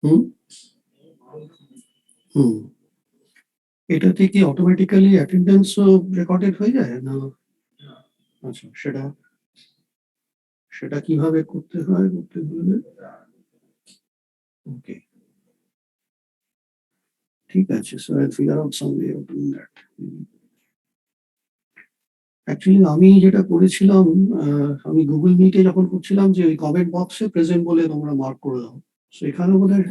হুম, হুম। এটাতে কি automatically অ্যাটেন্ডেন্সও recorded হয়ে যায়? না আচ্ছা সেটা সেটা কিভাবে করতে হয়? করতে হলে ওকে, ঠিক আছে। So I'll figure out some way of doing that. Actually আমি যেটা করেছিলাম, আমি Google Meet এ যখন করছিলাম যে ওই কমেন্ট বক্সে প্রেজেন্ট বলে তোমরা মার্ক করে দাও। সো এখানেও বোধহয়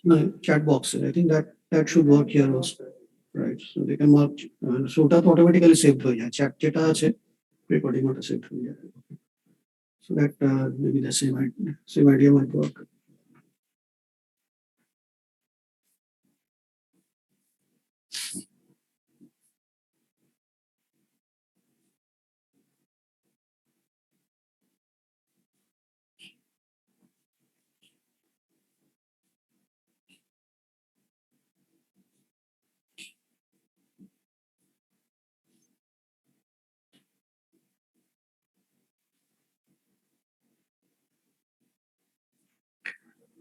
মানে চ্যাট বক্সে I think that should work here also. Right. So they can mark so ওটা তো অটোমেটিক্যালি সেভড হয়ে যায়। চ্যাট যেটা আছে রেকর্ডিং ওটা সেভড হয়ে যায়। So that maybe the same idea might work.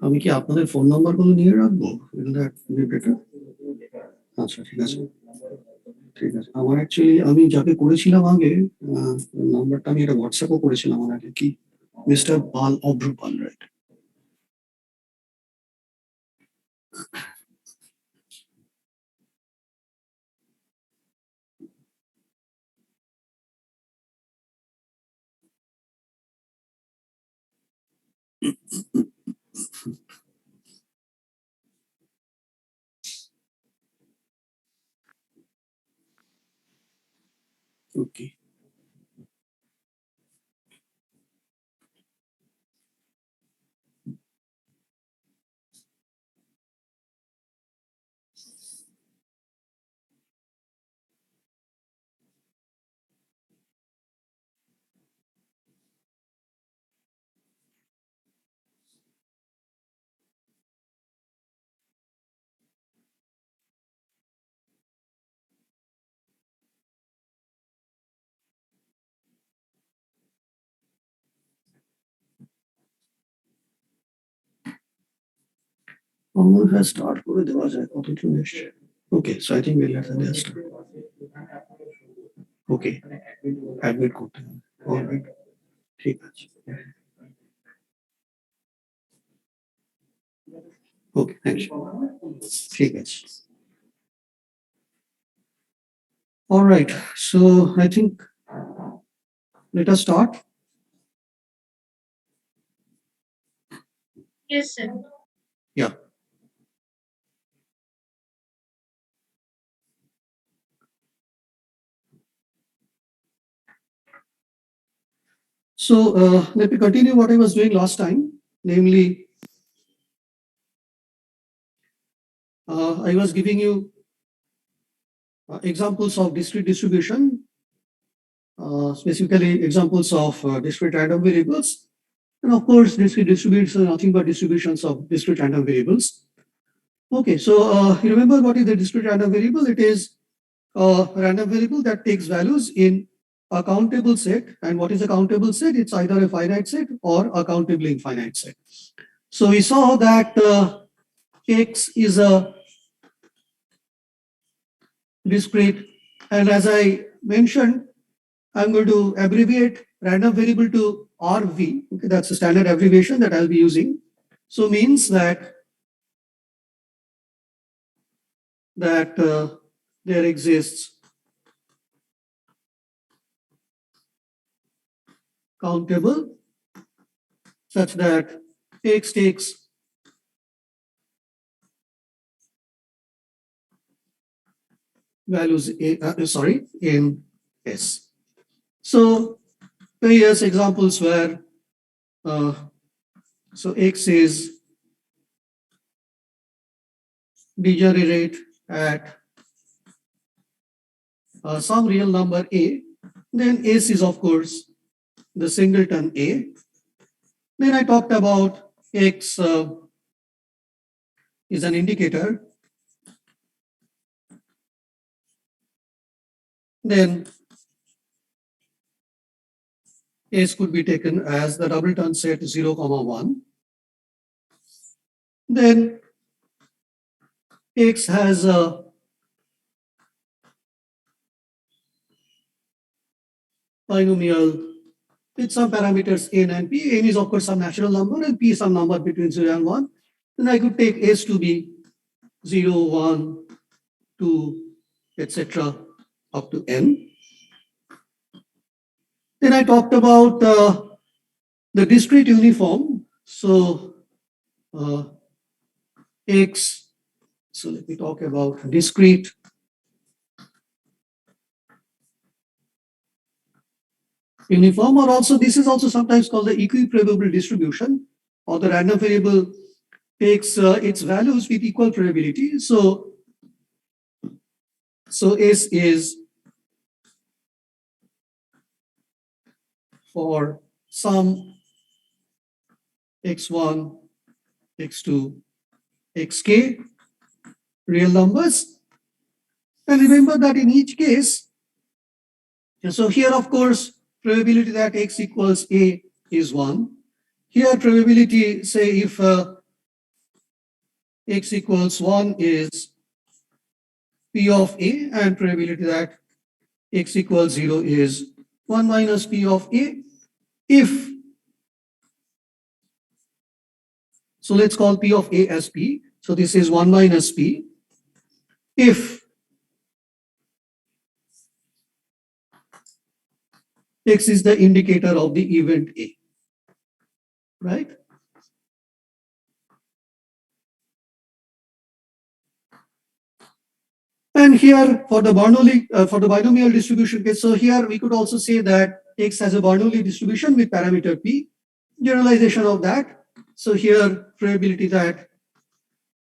আমি কি আপনাদের ফোন নাম্বারগুলো নিয়ে রাখবো? Will that be better? আচ্ছা ঠিক আছে, ঠিক আছে। আমার অ্যাকচুয়ালি আমি যাকে করেছিলাম আগে আ নাম্বারটা আমি এটা WhatsApp এও করেছিলাম ওনাকে কি মিস্টার পাল, অভ্র পাল, রাইট? ওকে। আমার হ্যাঁ স্টার্ট করে দেওয়া যায়। কতজন এসছে? Okay, so I think will let them start. Okay, admit করতে হবে। অলরাইট, ঠিক আছে। Okay, thank you. ঠিক আছে। Alright, so I think let us start. Yes, sir. Yeah. So let me continue what I was doing last time. Namely, I was giving you examples of discrete distribution, specifically examples of discrete random variables. And of course, discrete distributions are nothing but distributions of discrete random variables. Okay, so you remember what is the discrete random variable? It is a random variable that takes values in a countable set. And what is a countable set? It's either a finite set or a countably infinite set. So we saw that X is a discrete, and as I mentioned, I'm going to abbreviate random variable to RV. Okay, that's a standard abbreviation that I'll be using. So means that there exists countable such that X takes values in S. So here's examples where so X is degenerate at some real number A, then S is of course the singleton A. Then I talked about X is an indicator. Then S could be taken as the doubleton set 0, 1. then X has a binomial with some parameters n and p. N is of course some natural number and p is some number between 0 and 1. Then I could take S to be 0, 1, 2, etc. up to n. Then I talked about the discrete uniform. So X, so let me talk about discrete uniform, or also this is also sometimes called the equiprobable distribution, or the random variable takes its values with equal probability. So S is for some x1, x2, xk real numbers. And remember that in each case, so here of course, probability that x equals a is 1. Here probability, say if x equals 1 is p of a, and probability that x equals 0 is 1 minus p of a. If, so let's call p of a as p. So this is 1 minus p. If X is the indicator of the event A, right? And here for the Bernoulli, for the binomial distribution case, so here we could also say that X has a Bernoulli distribution with parameter P. Generalization of that. So here probability that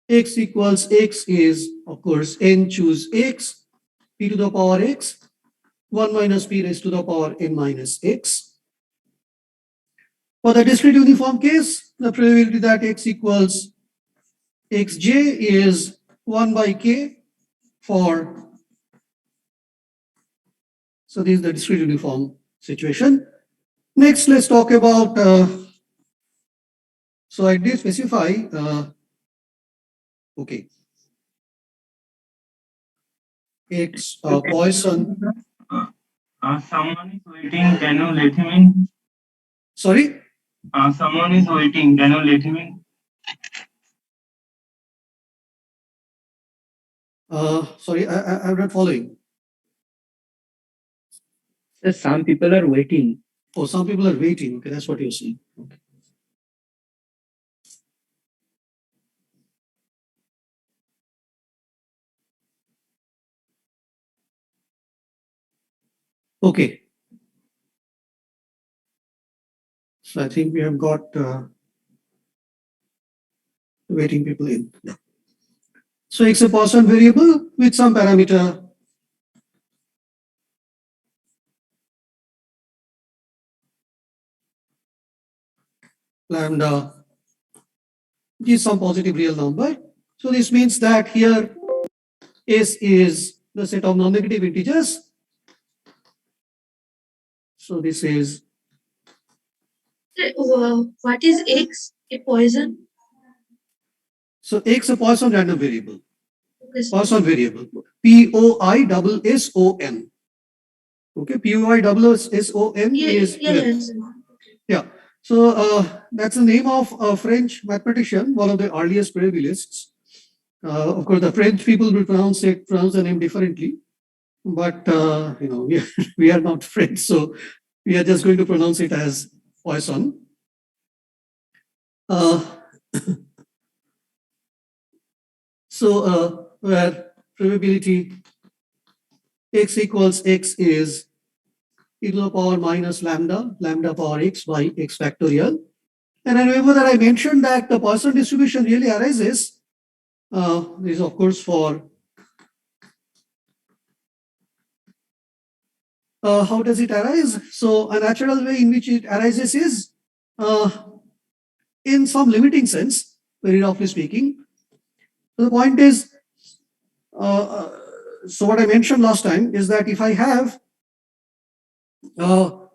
X equals X is, of course, n choose X, P to the power X, 1 minus P raised to the power n minus X. For the discrete uniform case, the probability that X equals Xj is 1 by K for, so this is the discrete uniform situation. Next, let's talk about, so I did specify, okay, X Poisson. Someone is waiting, can you let him in? Sorry? Someone is waiting, can you let him in? Sorry, I'm not following. So some people are waiting. Oh, some people are waiting. Okay, that's what you're saying. Okay. Okay. So I think we have got waiting people in. Yeah. So X a Poisson variable with some parameter lambda is some positive real number. So this means that here S is the set of non-negative integers. So this is, What is X? A Poisson? so X a Poisson random variable. Yes. Poisson variable. Poisson. Okay, Poisson is Yes. yeah. So that's the name of a French mathematician, one of the earliest probabilists. Of course, the French people will pronounce the name differently, but you know, we are not French, so we are just going to pronounce it as Poisson. So where probability x equals x is e to the power minus lambda power x by x factorial. And I remember that I mentioned that the Poisson distribution really arises. This is of course for how does it arise? So a natural way in which it arises is in some limiting sense, very roughly speaking. So the point is, so what I mentioned last time is that if I have a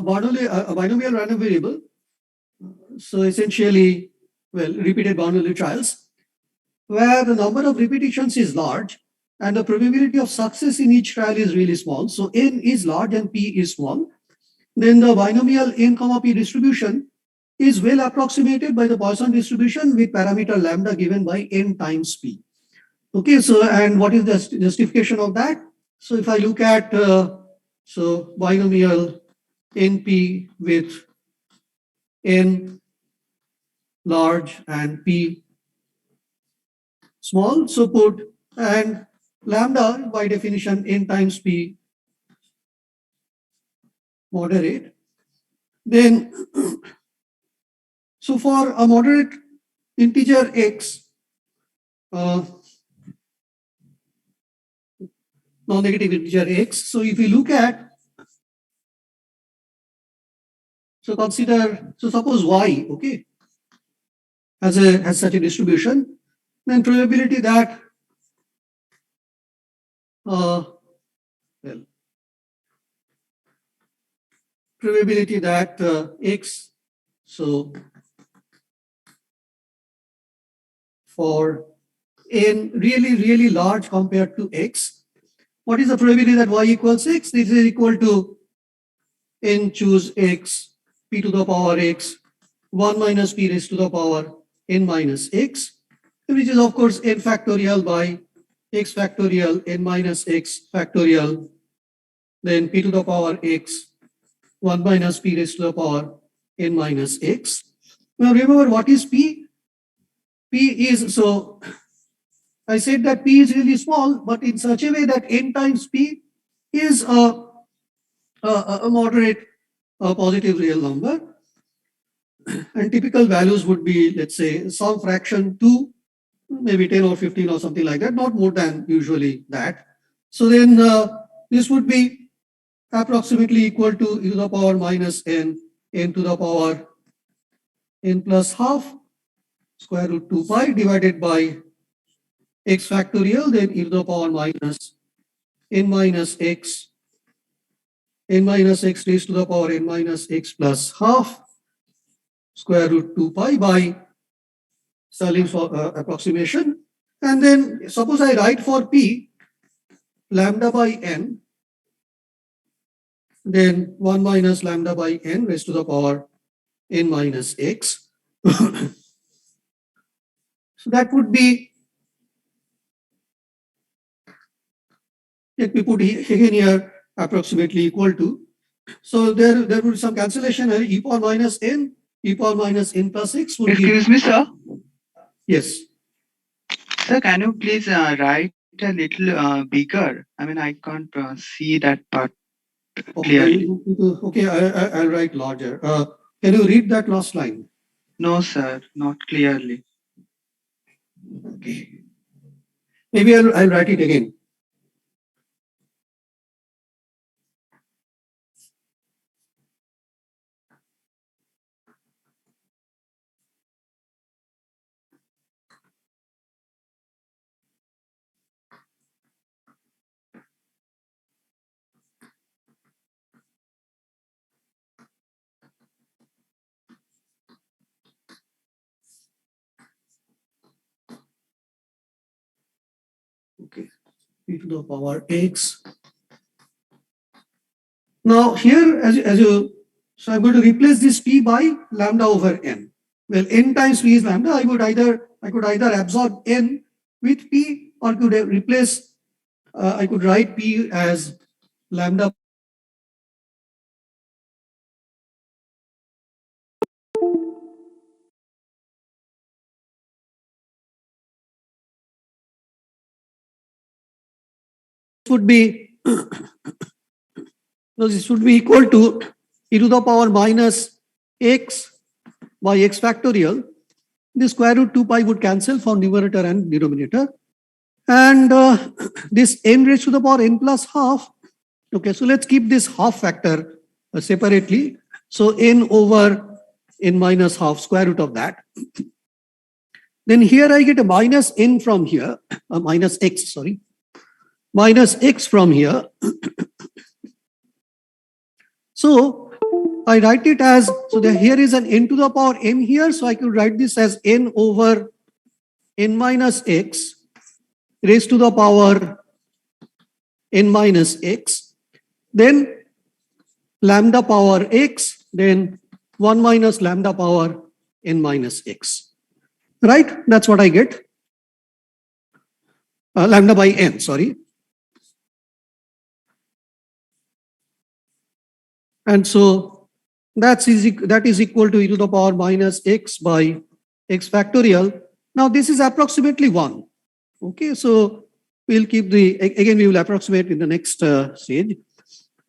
binomial random variable, so essentially repeated boundary trials, where the number of repetitions is large and the probability of success in each trial is really small. So n is large and p is small. Then the binomial n comma p distribution is well approximated by the Poisson distribution with parameter lambda given by n times p. Okay, so and what is the justification of that? So if I look at binomial np with n large and p small, so put and lambda by definition n times p moderate, then so for a moderate integer x, non-negative integer x, so if we look at, so suppose y, okay, has such a distribution, then probability that x, so for n really large compared to x, what is the probability that y equals x? This is equal to n choose x, p to the power x, 1 minus p raised to the power n minus x, which is of course n factorial by x factorial n minus x factorial, then p to the power x, 1 minus p raised to the power n minus x. Now remember what is p? P is, so I said that p is really small, but in such a way that n times p is a moderate positive real number. And typical values would be, let's say, some fraction 2, maybe 10 or 15 or something like that, not more than usually that. So then this would be approximately equal to e to the power minus n to the power n plus half square root 2 pi divided by x factorial, then e to the power minus n minus x raised to the power n minus x plus half square root 2 pi by Stirling's approximation. And then suppose I write for p lambda by n, then 1 minus lambda by n raised to the power n minus x. So that would be, let me put again here, approximately equal to. So there would be some cancellation, e power minus n plus x would Excuse me, sir. Yes. Sir, can you please write a little bigger? I mean, I can't see that part clearly. Okay, I'll write larger. Can you read that last line? No, sir, not clearly. Okay. Maybe I'll write it again. Okay, e to the power x. Now here, so I'm going to replace this p by lambda over n. Well, n times p is lambda. I could either absorb n with p, or could replace. I could write p as lambda. Would be no, this would be equal to e to the power minus x by x factorial. The square root 2 pi would cancel for numerator and denominator. And this n raised to the power n plus half. Okay, so let's keep this half factor separately. So n over n minus half, square root of that. Then here I get a minus n from here, minus x, sorry. Minus x from here. So I write it as, so here is an n to the power m here. So I could write this as n over n minus x raised to the power n minus x, then lambda power x, then 1 minus lambda power n minus x. Right? That's what I get. Lambda by n, sorry. And so that is equal to e to the power minus x by x factorial. Now this is approximately 1. Okay, so we'll keep again we will approximate in the next stage.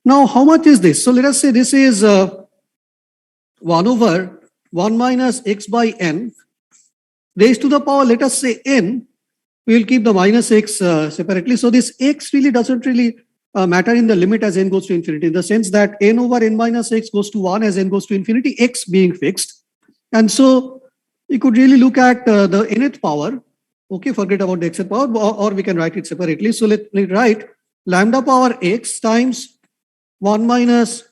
Now how much is this? So let us say this is 1 over 1 minus x by n raised to the power, let us say n. We will keep the minus x separately. So this x really doesn't really matter in the limit as n goes to infinity, in the sense that n over n minus x goes to 1 as n goes to infinity, x being fixed. And so you could really look at the nth power. Okay, forget about the xth power, or we can write it separately. So let's write lambda power x times 1 minus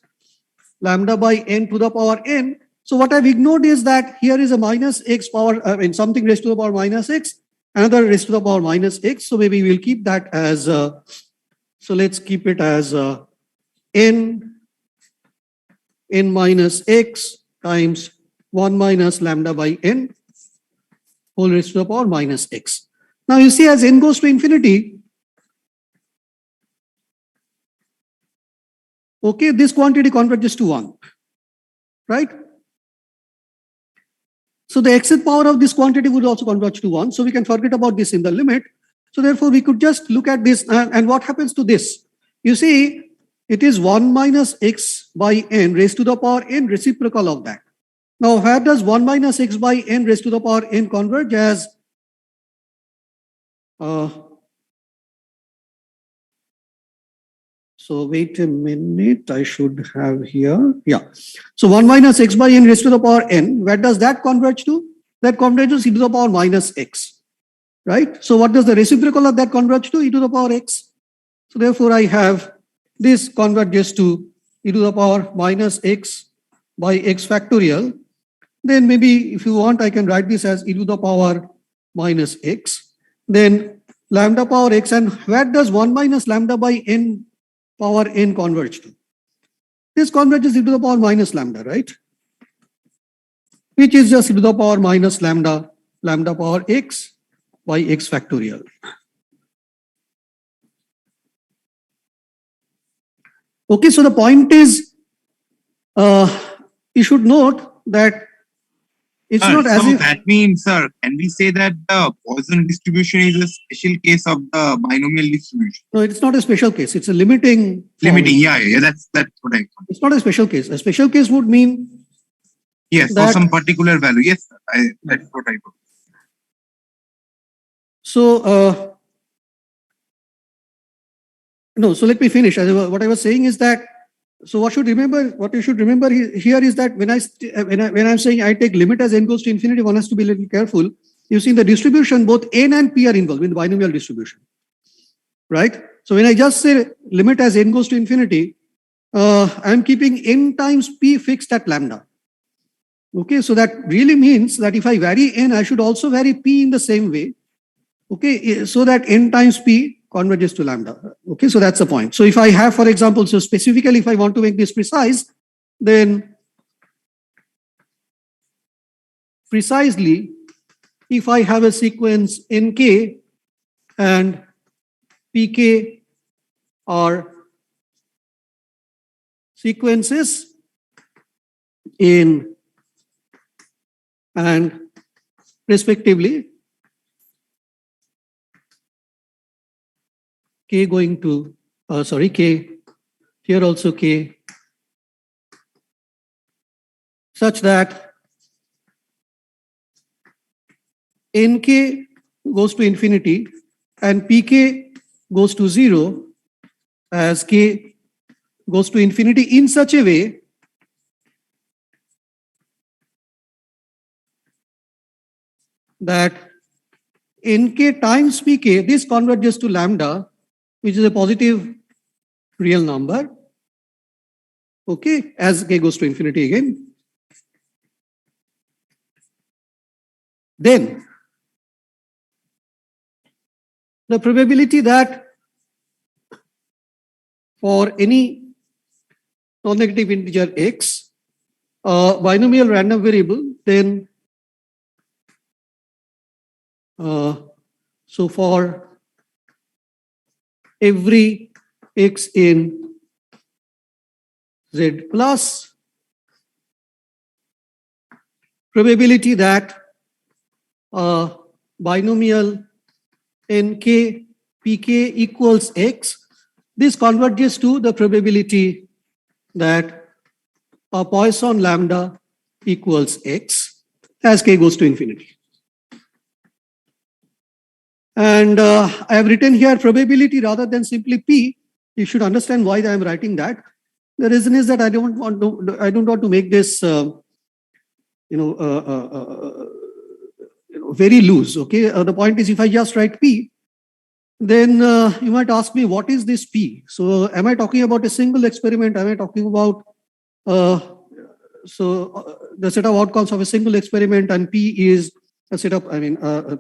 lambda by n to the power n. So what I've ignored is that here is a minus x power, something raised to the power minus x, another raised to the power minus x. So maybe we'll keep that as, so let's keep it as n minus x times 1 minus lambda by n whole raised to the power minus x. Now you see, as n goes to infinity, okay, this quantity converges to 1, right? So the xth power of this quantity would also converge to 1. So we can forget about this in the limit. So therefore we could just look at this, and what happens to this? You see, it is 1 minus x by n raised to the power n, reciprocal of that. Now where does 1 minus x by n raised to the power n converge as? So wait a minute, I should have here, yeah. So 1 minus x by n raised to the power n, where does that converge to? That converges e to the power minus x, right? So what does the reciprocal of that converge to? E to the power x. So therefore I have this converges to e to the power minus x by x factorial. Then maybe if you want, I can write this as e to the power minus x. Then lambda power x, and where does 1 minus lambda by n power n converge to? This converges e to the power minus lambda, right? Which is just e to the power minus lambda power x by x factorial. Okay, so the point is, you should note that it's not as so if that means, sir, can we say that the Poisson distribution is a special case of the binomial distribution? no, it's not a special case. It's a limiting. Limiting, yeah, that's what I thought. It's not a special case. A special case would mean, Yes, for that- some particular value. Yes, sir, that's what I thought. so no. So let me finish. What I was saying is that, so what you should remember here is that when I'm saying I take limit as n goes to infinity, one has to be a little careful. You see, in the distribution, both n and p are involved in the binomial distribution, right? So when I just say limit as n goes to infinity, I'm keeping n times p fixed at lambda. Okay, so that really means that if I vary n, I should also vary p in the same way. Okay, so that n times p converges to lambda. Okay, so that's the point. So if I have, for example, so specifically if I want to make this precise, then precisely if I have a sequence nk and pk are sequences in and respectively k going to, k, here also k, such that nk goes to infinity and pk goes to 0 as k goes to infinity in such a way that nk times pk, this converges to lambda, which is a positive real number, Okay, as k goes to infinity again. Then the probability that for any non-negative integer x, binomial random variable, then so for every x in z plus, probability that binomial nk pk equals x, this converges to the probability that a Poisson lambda equals x as k goes to infinity. And I have written here probability rather than simply p. You should understand why I am writing that. The reason is that I don't want to make this very loose. Okay, the point is if I just write p, then you might ask me what is this p? So am I talking about a single experiment? Am I talking about the set of outcomes of a single experiment, and p is a set of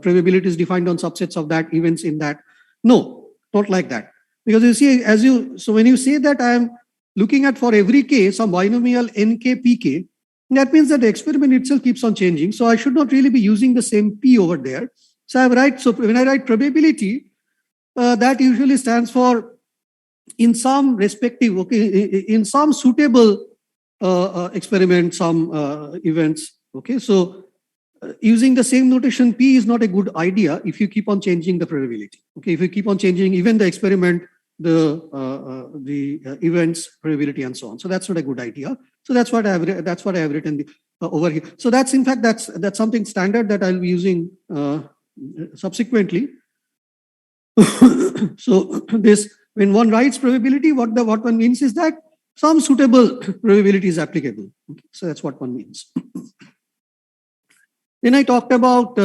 probability is defined on subsets of that events in that? No, not like that. Because you see, so when you say that I am looking at for every k some binomial nk pk, that means that the experiment itself keeps on changing. So I should not really be using the same p over there. So when I write probability, that usually stands for in some respective, in some suitable experiment, some events. Okay, so using the same notation p is not a good idea if you keep on changing the probability. Okay, if you keep on changing even the experiment, the events probability and so on. So that's not a good idea. So that's what I have written over here. So that's in fact that's something standard that I'll be using subsequently. So this, when one writes probability, what one means is that some suitable probability is applicable. Okay, so that's what one means. Then I talked about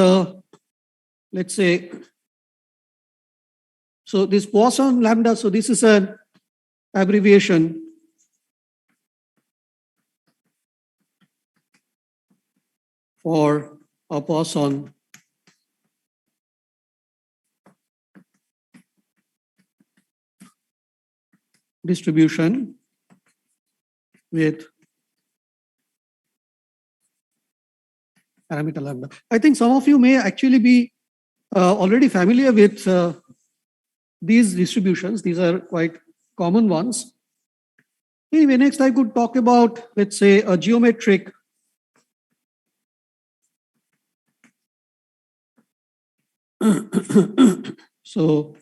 let's say, so this Poisson lambda, so this is an abbreviation for a Poisson distribution with parameter lambda. I think some of you may actually be already familiar with these distributions. These are quite common ones. Anyway, next I could talk about, let's say, a geometric so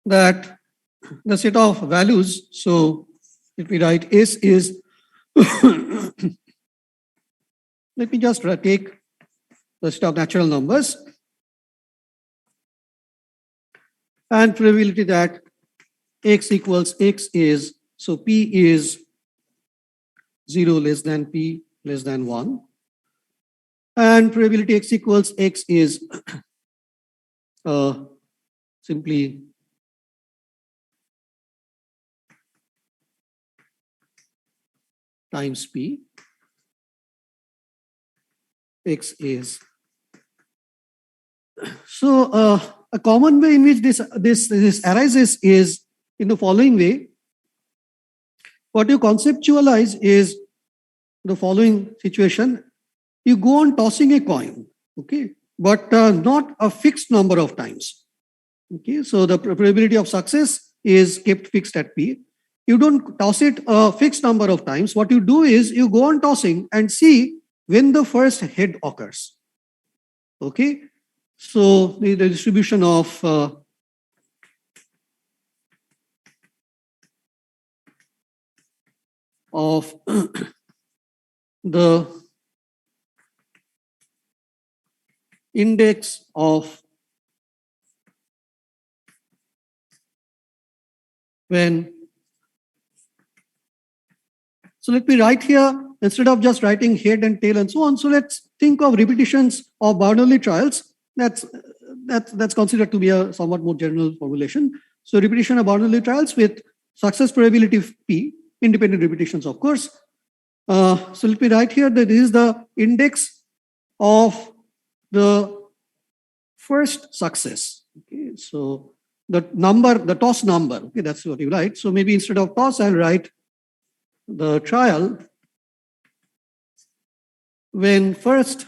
that the set of values, so let me write S is let me just take the set of natural numbers and probability that x equals x is, so p is 0 less than p less than 1, and probability x equals x is simply times p. X is, so a common way in which this arises is in the following way. What you conceptualize is the following situation: you go on tossing a coin, okay, but not a fixed number of times. Okay, so the probability of success is kept fixed at p. You don't toss it a fixed number of times. What you do is you go on tossing and see when the first head occurs. Okay, so the distribution of the index of when, so let me write here, instead of just writing head and tail and so on, so let's think of repetitions of Bernoulli trials. That's that's considered to be a somewhat more general formulation. So repetition of Bernoulli trials with success probability P, independent repetitions, of course. So let me write here that this is the index of the first success. Okay, so the number, the toss number, okay, that's what you write. So maybe instead of toss, I'll write the trial when first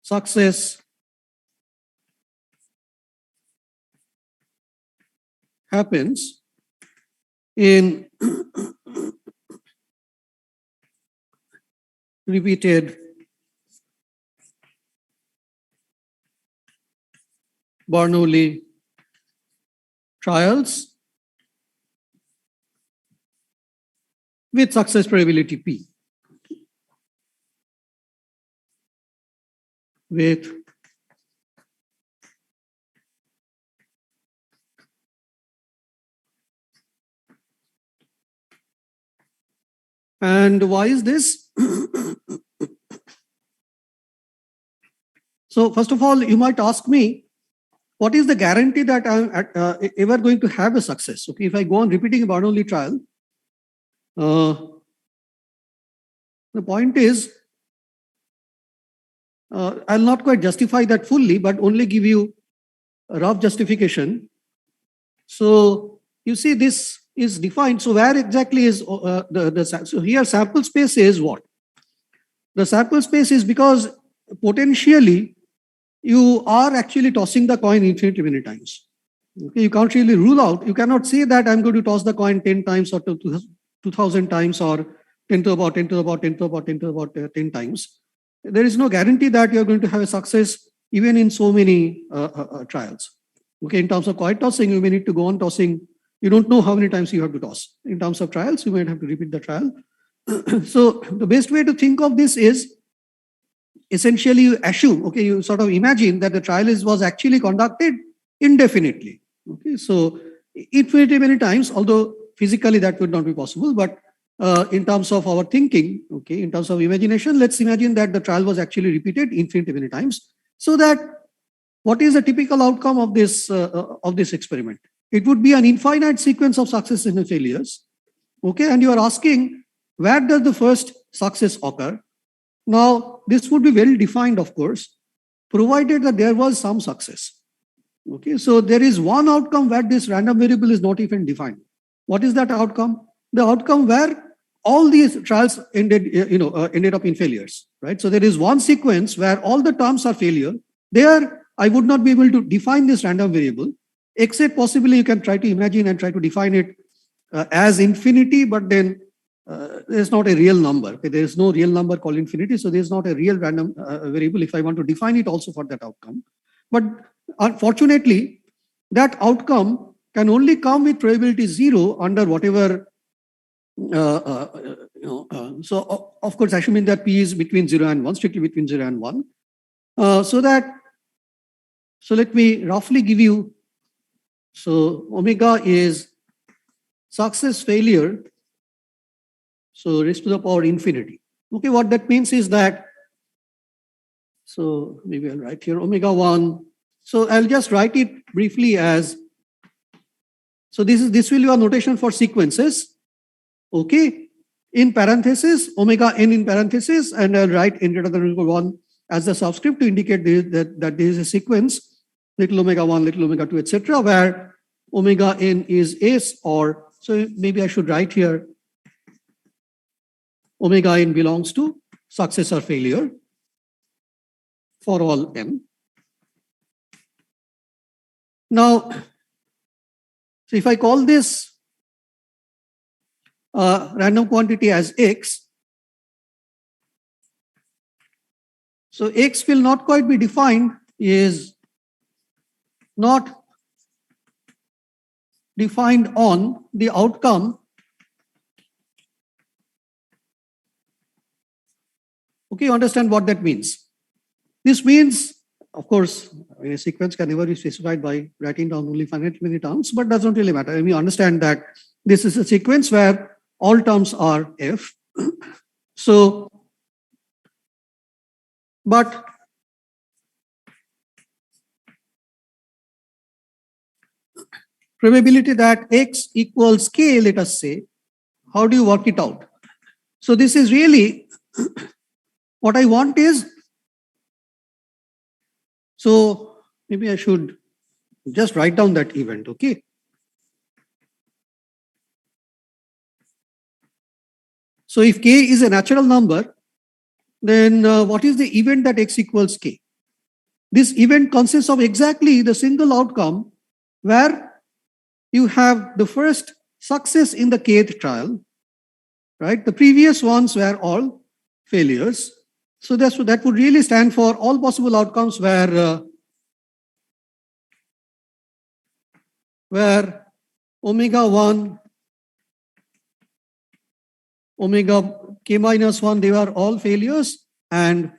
success happens in repeated Bernoulli trials with success probability P. With and why is this? So first of all, you might ask me, what is the guarantee that I'm ever going to have a success? Okay, if I go on repeating a Bernoulli trial, the point is, I'll not quite justify that fully, but only give you a rough justification. So you see, this is defined. So where exactly is so here sample space is what? The sample space is because potentially you are actually tossing the coin infinitely many times. Okay, you can't really rule out. You cannot say that I'm going to toss the coin 10 times or 2,000 times or 10 to about 10 to about 10 to about 10 to about 10 times. There is no guarantee that you're going to have a success even in so many trials. Okay, in terms of coin tossing, you may need to go on tossing. You don't know how many times you have to toss. In terms of trials, you might have to repeat the trial. So the best way to think of this is essentially you assume, okay, you sort of imagine that the trial was actually conducted indefinitely. Okay, so infinitely many times, although physically that would not be possible, but in terms of our thinking, okay, in terms of imagination, let's imagine that the trial was actually repeated infinitely many times. So that what is the typical outcome of this experiment? It would be an infinite sequence of successes and failures. Okay, and you are asking, where does the first success occur? Now, this would be well defined, of course, provided that there was some success. Okay, so there is one outcome where this random variable is not even defined. What is that outcome? The outcome where all these trials ended up in failures, right? So there is one sequence where all the terms are failure. There, I would not be able to define this random variable, except possibly you can try to imagine and try to define it as infinity, but then there's not a real number. Okay? There is no real number called infinity, so there's not a real random variable if I want to define it also for that outcome. But unfortunately, that outcome can only come with probability 0 under whatever, so of course, assuming that P is between 0 and 1, strictly between 0 and 1. So let me roughly give you, so omega is success failure, so raised to the power infinity. Okay, what that means is that, so maybe I'll write here omega 1. So I'll just write it briefly as, so this will be a notation for sequences. Okay, in parentheses, omega n in parentheses, and I'll write n greater than or equal to 1 as the subscript to indicate that there is a sequence, little omega 1, little omega 2, etc., where omega n is S, or so maybe I should write here omega n belongs to success or failure for all n. Now, so if I call this random quantity as x, so x will not quite be defined, is not defined on the outcome. Okay, you understand what that means? This means, of course, a sequence can never be specified by writing down only finite many terms, but doesn't really matter. I mean, understand that this is a sequence where all terms are f. So, but probability that X equals K, let us say, how do you work it out? So this is really what I want is, so maybe I should just write down that event, okay? So if K is a natural number, then what is the event that X equals K? This event consists of exactly the single outcome where you have the first success in the kth trial, right? The previous ones were all failures. So that would really stand for all possible outcomes where omega 1, omega k minus 1, they were all failures, and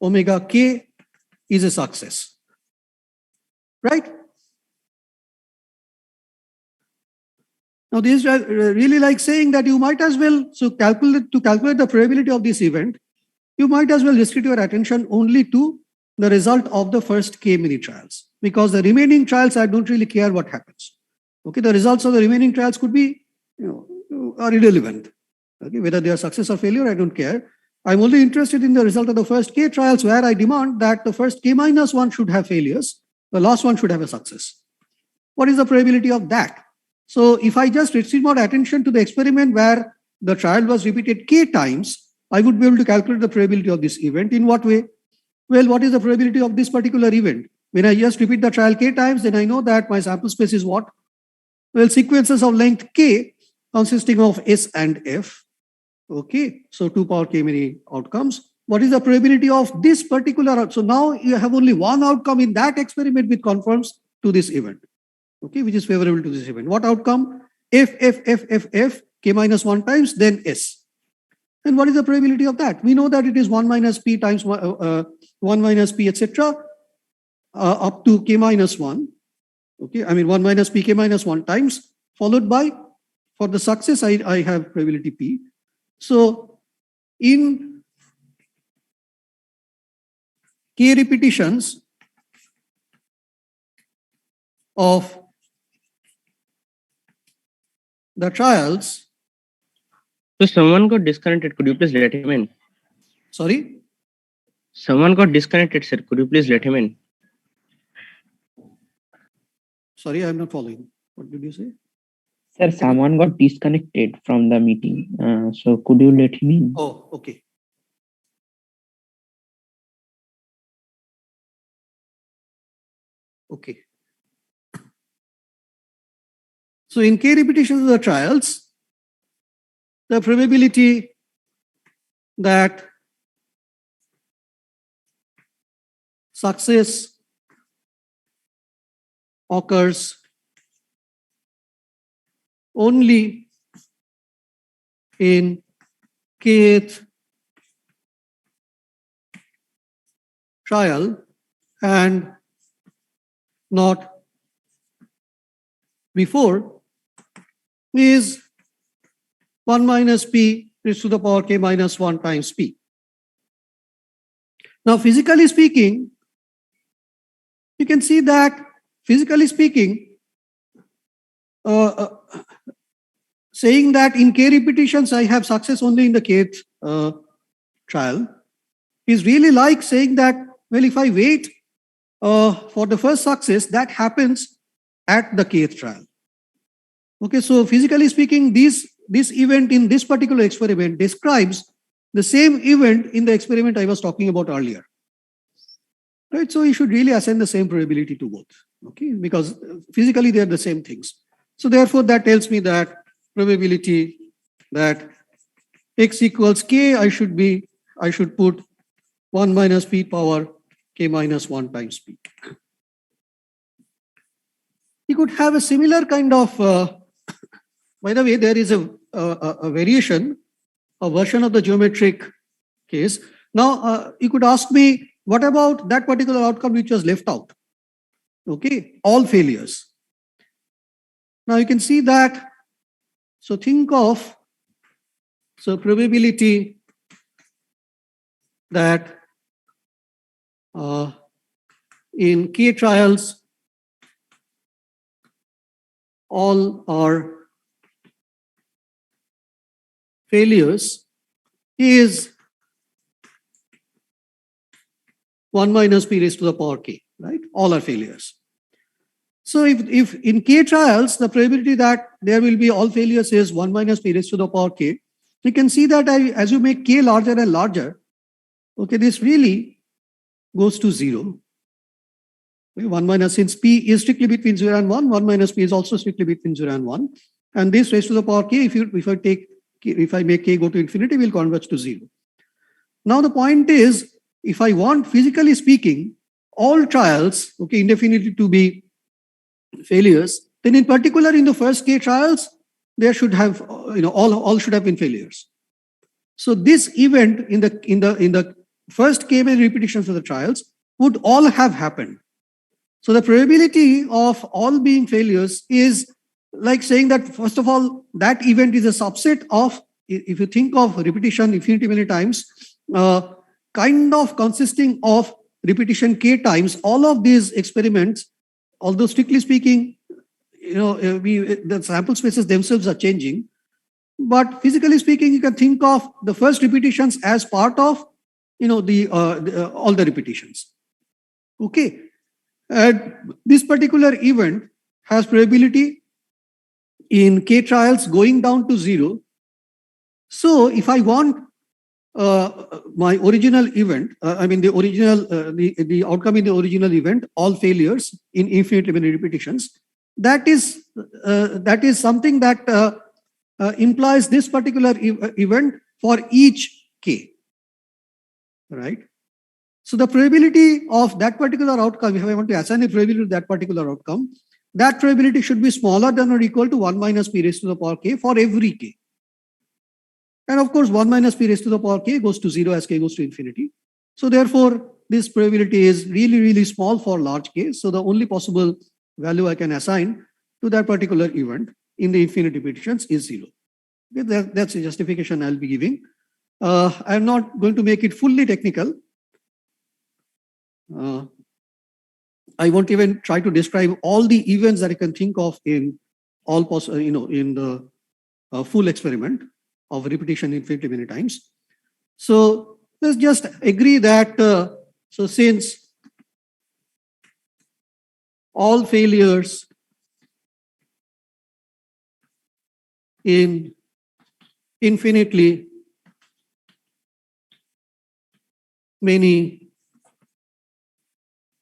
omega k is a success, right? Now this is really like saying that you might as well, so calculate the probability of this event, you might as well restrict your attention only to the result of the first k mini trials, because the remaining trials, I don't really care what happens. Okay, the results of the remaining trials could be, are irrelevant. Okay, whether they are success or failure, I don't care. I'm only interested in the result of the first k trials, where I demand that the first k minus 1 should have failures, the last one should have a success. What is the probability of that? So if I just restrict my attention to the experiment where the trial was repeated k times, I would be able to calculate the probability of this event. In what way? Well, what is the probability of this particular event? When I just repeat the trial k times, then I know that my sample space is what? Well, sequences of length k consisting of S and F. Okay, so 2 power k many outcomes. What is the probability of this particular? So now you have only one outcome in that experiment which conforms to this event. Okay, which is favorable to this event. What outcome? F, k minus 1 times, then S. And what is the probability of that? We know that it is 1 minus p times 1 minus p, etc. Up to k minus 1. Okay, I mean 1 minus p k minus 1 times, followed by, for the success, I have probability p. So in k repetitions of the trials. So someone got disconnected. Could you please let him in? Sorry? Someone got disconnected, sir. Could you please let him in? Sorry, I'm not following. What did you say? Sir, someone got disconnected from the meeting. So could you let him in? Oh, okay. Okay. So in k repetitions of the trials, the probability that success occurs only in kth trial and not before is 1 minus p raised to the power k minus 1 times p. Now, physically speaking, you can see that physically speaking, saying that in k repetitions I have success only in the kth trial is really like saying that, well, if I wait for the first success, that happens at the kth trial. Okay, so physically speaking, this event in this particular experiment describes the same event in the experiment I was talking about earlier. Right, so you should really assign the same probability to both. Okay, because physically they are the same things. So therefore, that tells me that probability that x equals k, I should put 1 minus p power k minus 1 times p. You could have a similar kind of, by the way, there is a variation, a version of the geometric case. Now, you could ask me, what about that particular outcome which was left out? Okay, all failures. Now you can see that, so think of, so probability that in k trials, all are failures is 1 minus p raised to the power k, right? All are failures. So if in k trials, the probability that there will be all failures is 1 minus p raised to the power k, you can see that as you make k larger and larger, okay, this really goes to 0. Okay, 1 minus, since p is strictly between 0 and 1, 1 minus p is also strictly between 0 and 1. And this raised to the power k, if I make k go to infinity, will converge to 0. Now the point is, if I want, physically speaking, all trials, okay, indefinitely to be failures, then in particular in the first k trials, there should have, all should have been failures. So this event in the first k many repetitions of the trials would all have happened. So the probability of all being failures is like saying that, first of all, that event is a subset of, if you think of repetition infinity many times, kind of consisting of repetition k times, all of these experiments, although strictly speaking, the sample spaces themselves are changing, but physically speaking, you can think of the first repetitions as part of, all the repetitions. Okay. And this particular event has probability in k trials going down to 0. So if I want my original event, the outcome in the original event, all failures in infinitely many repetitions, that is something that implies this particular event for each k, right? So the probability of that particular outcome, if I want to assign a probability to that particular outcome, that probability should be smaller than or equal to 1 minus p raised to the power k for every k. And of course, 1 minus p raised to the power k goes to 0 as k goes to infinity. So therefore, this probability is really, really small for large k. So the only possible value I can assign to that particular event in the infinite repetitions is 0. Okay, that's a justification I'll be giving. I'm not going to make it fully technical. I won't even try to describe all the events that I can think of in all in the full experiment of repetition infinitely many times. So let's just agree that so since all failures in infinitely many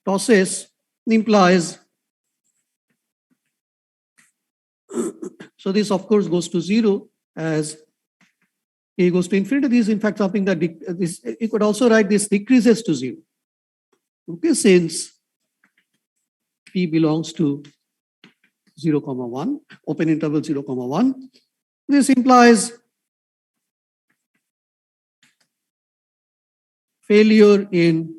tosses implies, so this of course goes to 0 as k goes to infinity. This is in fact something that you could also write this decreases to 0. Okay, since p belongs to 0, 1, open interval 0, 1, this implies failure in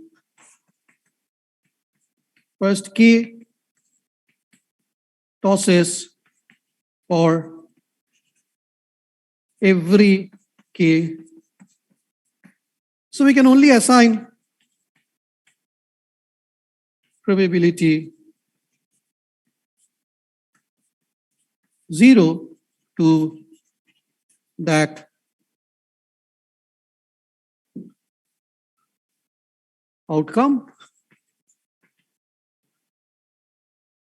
first k tosses for every k. So we can only assign probability 0 to that outcome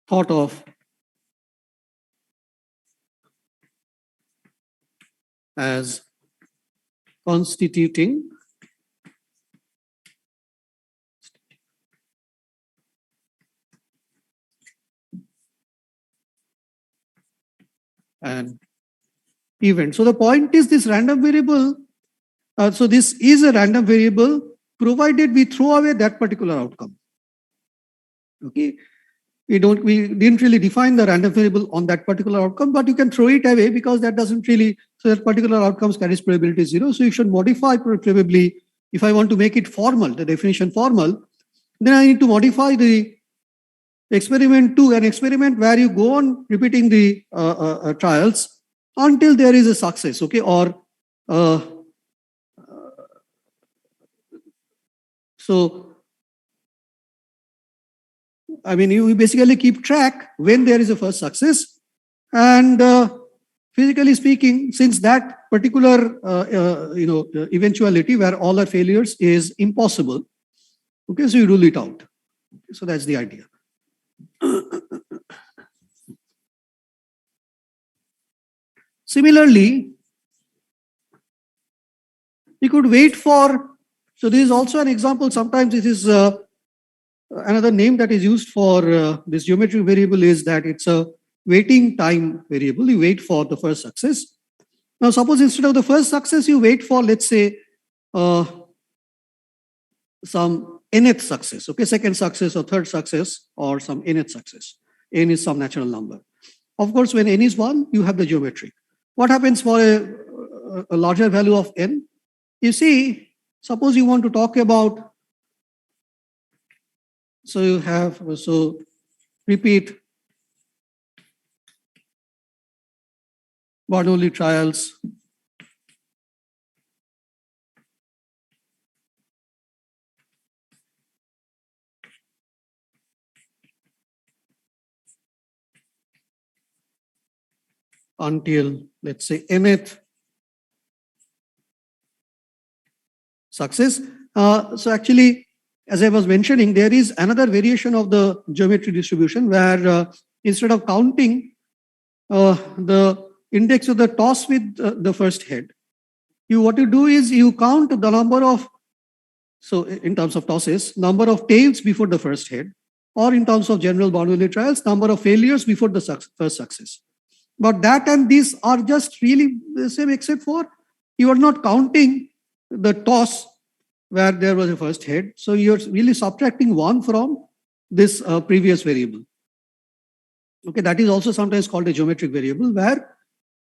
thought of as constituting an event. So the point is this random variable, so this is a random variable provided we throw away that particular outcome. Okay, we didn't really define the random variable on that particular outcome, but you can throw it away because that doesn't really, so that particular outcomes carries probability 0. So you should modify probably, if I want to make it formal, the definition formal, then I need to modify the experiment to an experiment where you go on repeating the trials until there is a success, okay, or so I mean, you basically keep track when there is a first success, And physically speaking, since that particular eventuality where all are failures is impossible, okay, so you rule it out. So that's the idea. Similarly, we could wait for, so this is also an example. Sometimes it is another name that is used for this geometric variable is that it's a waiting time variable. You wait for the first success. Now, suppose instead of the first success, you wait for, let's say, some nth success, okay, second success or third success or some nth success. N is some natural number. Of course, when n is 1, you have the geometric. What happens for a larger value of n? You see, suppose you want to talk about, so you have, so repeat Bernoulli trials. Until, let's say, nth success. So actually, as I was mentioning, there is another variation of the geometry distribution where instead of counting the index of the toss with the first head, what you do is you count the number of, so in terms of tosses, number of tails before the first head, or in terms of general Bernoulli trials, number of failures before the first success. But that and these are just really the same, except for you are not counting the toss where there was a first head. So you're really subtracting 1 from this previous variable. Okay, that is also sometimes called a geometric variable, where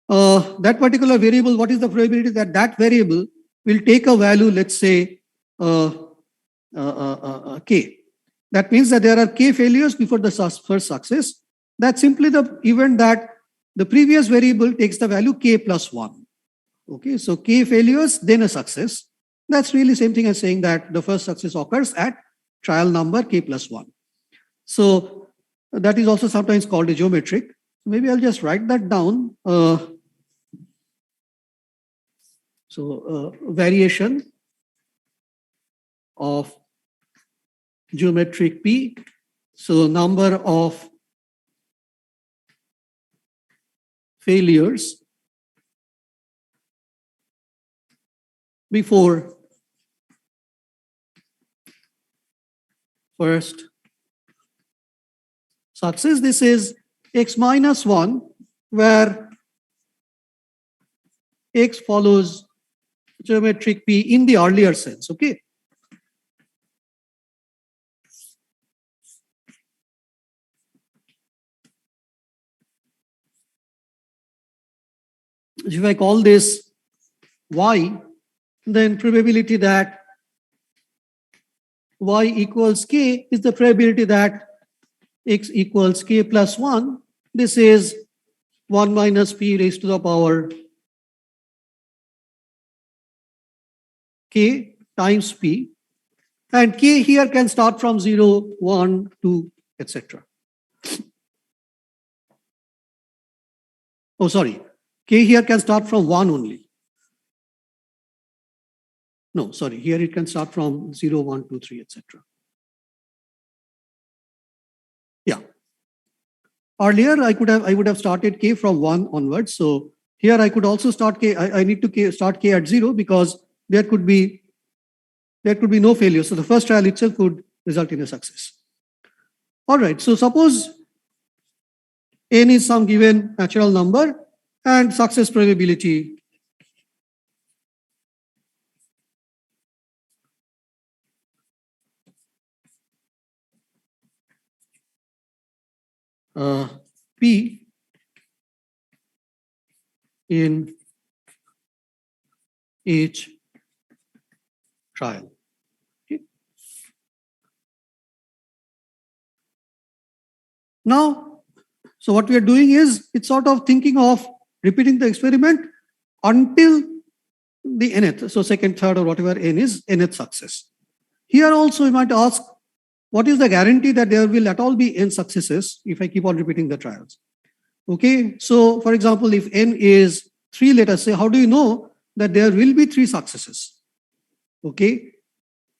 that particular variable, what is the probability that that variable will take a value, let's say, k. That means that there are k failures before the first success. That's simply the event that the previous variable takes the value k plus 1. Okay, so k failures, then a success. That's really same thing as saying that the first success occurs at trial number k plus 1. So that is also sometimes called a geometric. Maybe I'll just write that down. Variation of geometric P. So number of failures before first success. This is x minus 1, where x follows geometric P in the earlier sense, okay? If I call this y, then probability that y equals k is the probability that x equals k plus 1. This is 1 minus p raised to the power k times p. And k here can start from 0, 1, 2, etc. Oh, sorry. K here can start from 1 only. No, sorry. Here it can start from 0, 1, 2, 3, etc. Yeah. Earlier, I would have started k from 1 onwards. So here I could also start k. I need to start k at 0 because there could be no failure. So the first trial itself could result in a success. All right. So suppose n is some given natural number and success probability P in each trial. Okay. Now, so what we are doing is it's sort of thinking of repeating the experiment until the nth, so second, third, or whatever n is, nth success. Here also you might ask, what is the guarantee that there will at all be n successes if I keep on repeating the trials? Okay, so for example, if n is 3, let us say, how do you know that there will be 3 successes? Okay,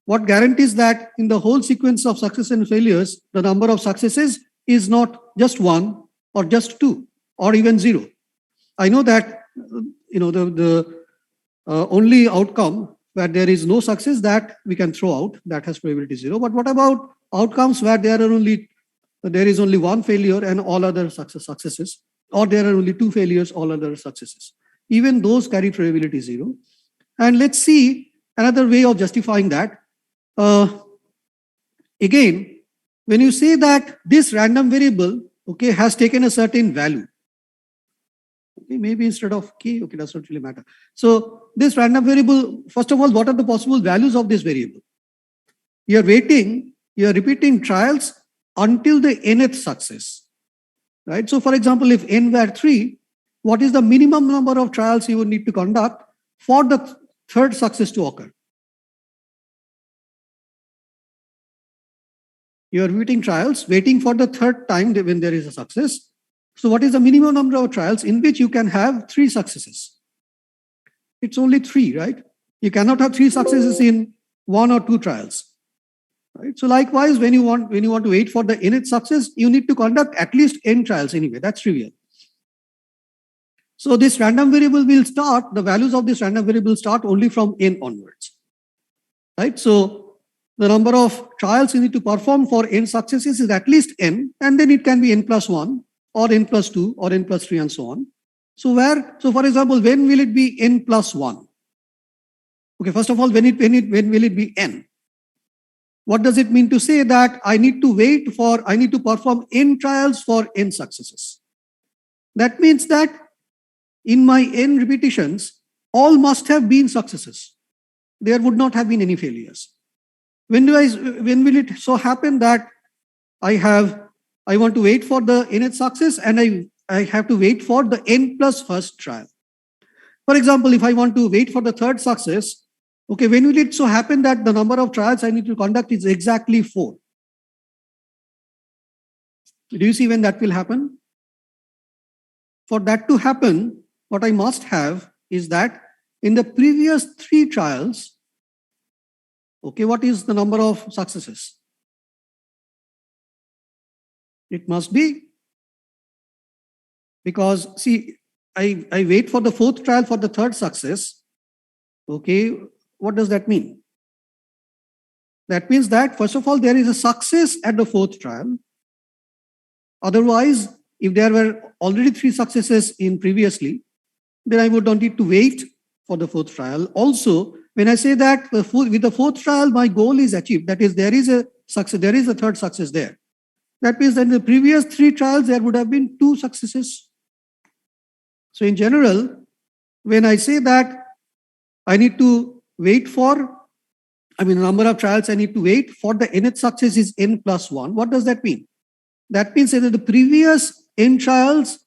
what guarantees that in the whole sequence of success and failures, the number of successes is not just 1 or just 2 or even 0? I know that the only outcome where there is no success that we can throw out, that has probability 0. But what about outcomes where there is only 1 failure and all other successes, or there are only 2 failures, all other successes? Even those carry probability 0. And let's see another way of justifying that. Again, when you say that this random variable, okay, has taken a certain value, okay, maybe instead of k, okay, does not really matter. So this random variable, first of all, what are the possible values of this variable? You are repeating trials until the nth success, right? So for example, if n were 3, what is the minimum number of trials you would need to conduct for the third success to occur? You are repeating trials, waiting for the third time when there is a success. So what is the minimum number of trials in which you can have 3 successes? It's only 3, right? You cannot have 3 successes in 1 or 2 trials, right? So likewise, when you want to wait for the nth success, you need to conduct at least n trials anyway. That's trivial. So this random variable will start, the values of this random variable start only from n onwards, right? So the number of trials you need to perform for n successes is at least n, and then it can be n plus 1 or n plus 2 or n plus 3 and so on. So for example, when will it be n plus 1? Okay, first of all, when will it be n? What does it mean to say that I need to perform n trials for n successes? That means that in my n repetitions, all must have been successes. There would not have been any failures. When will it so happen that I want to wait for the nth success and I have to wait for the n plus first trial? For example, if I want to wait for the third success, okay, when will it so happen that the number of trials I need to conduct is exactly 4? Do you see when that will happen? For that to happen, what I must have is that in the previous 3 trials, okay, what is the number of successes? It must be, because see, I wait for the 4th trial for the third success. Okay, what does that mean? That means that first of all, there is a success at the 4th trial. Otherwise, if there were already 3 successes in previously, then I would not need to wait for the 4th trial. Also, when I say that with the 4th trial, my goal is achieved, that is, there is a success, there is a third success there. That means that in the previous 3 trials, there would have been 2 successes. So in general, when I say that I need to wait for, the number of trials I need to wait for the nth success is n plus 1. What does that mean? That means that in the previous n trials,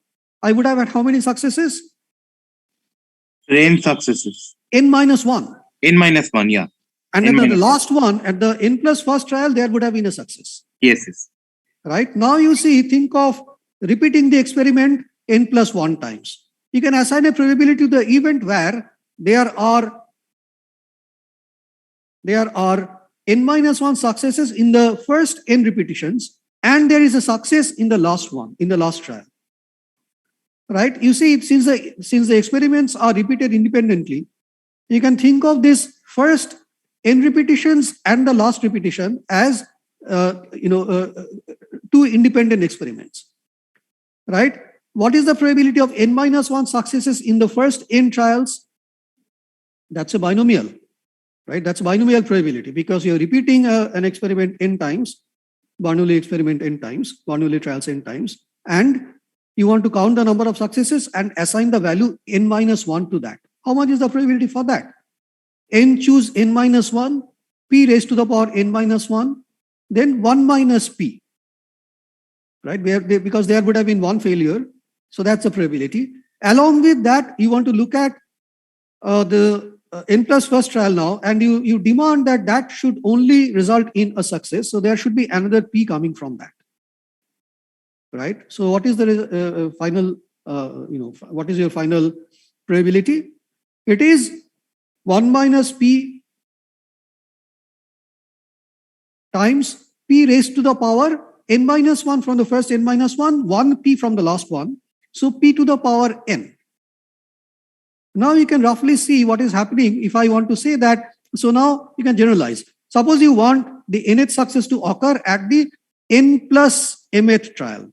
I would have had how many successes? N successes. N minus 1. N minus 1, yeah. And then the last one, at the n plus first trial, there would have been a success. Yes. Right? Now you see, think of repeating the experiment n plus 1 times. You can assign a probability to the event where there are n minus 1 successes in the first n repetitions, and there is a success in the last one, in the last trial. Right? You see, since the experiments are repeated independently, you can think of this first n repetitions and the last repetition as 2 independent experiments. Right? What is the probability of n minus 1 successes in the first n trials? That's a binomial, right? That's a binomial probability because you're repeating an experiment n times, Bernoulli experiment n times, Bernoulli trials n times, and you want to count the number of successes and assign the value n minus 1 to that. How much is the probability for that? N choose n minus 1, p raised to the power n minus 1, then 1 minus p, right? Because there would have been 1 failure. So that's the probability. Along with that, you want to look at the n plus first trial now, and you demand that should only result in a success. So there should be another p coming from that. right? So what is the final, what is your final probability? It is 1 minus p times p raised to the power n minus 1 from the first n minus 1, 1p from the last one. So p to the power n. Now you can roughly see what is happening if I want to say that. So now you can generalize. Suppose you want the nth success to occur at the n plus mth trial.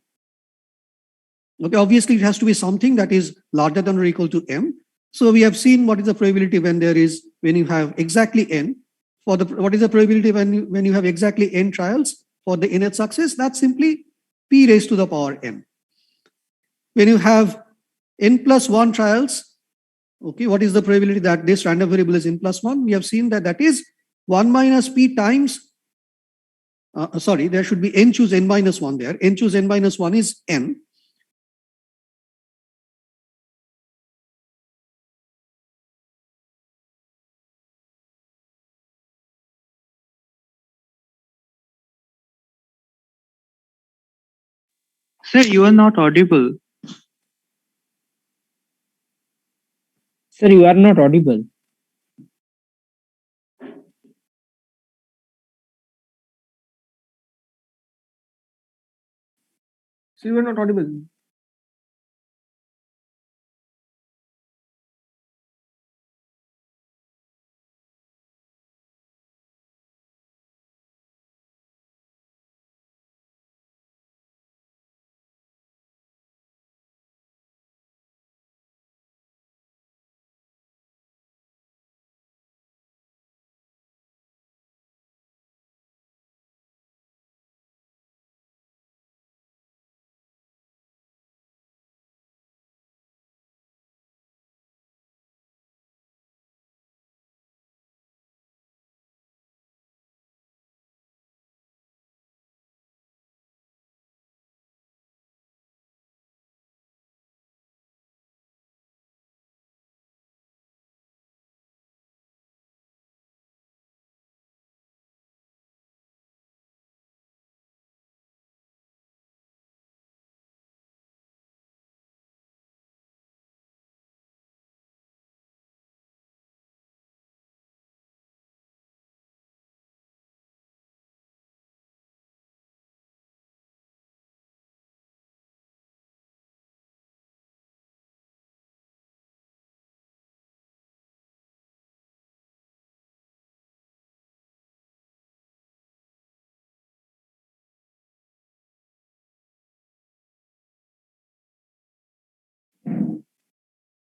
Okay, obviously it has to be something that is larger than or equal to m. So we have seen what is the probability when you have exactly n. What is the probability when you have exactly n trials for the nth success? That's simply p raised to the power n. When you have n plus 1 trials, okay, what is the probability that this random variable is n plus 1? We have seen that is 1 minus p times, there should be n choose n minus 1 there. N choose n minus 1 is n. Sir, you are not audible. Sir, you are not audible. So you are not audible.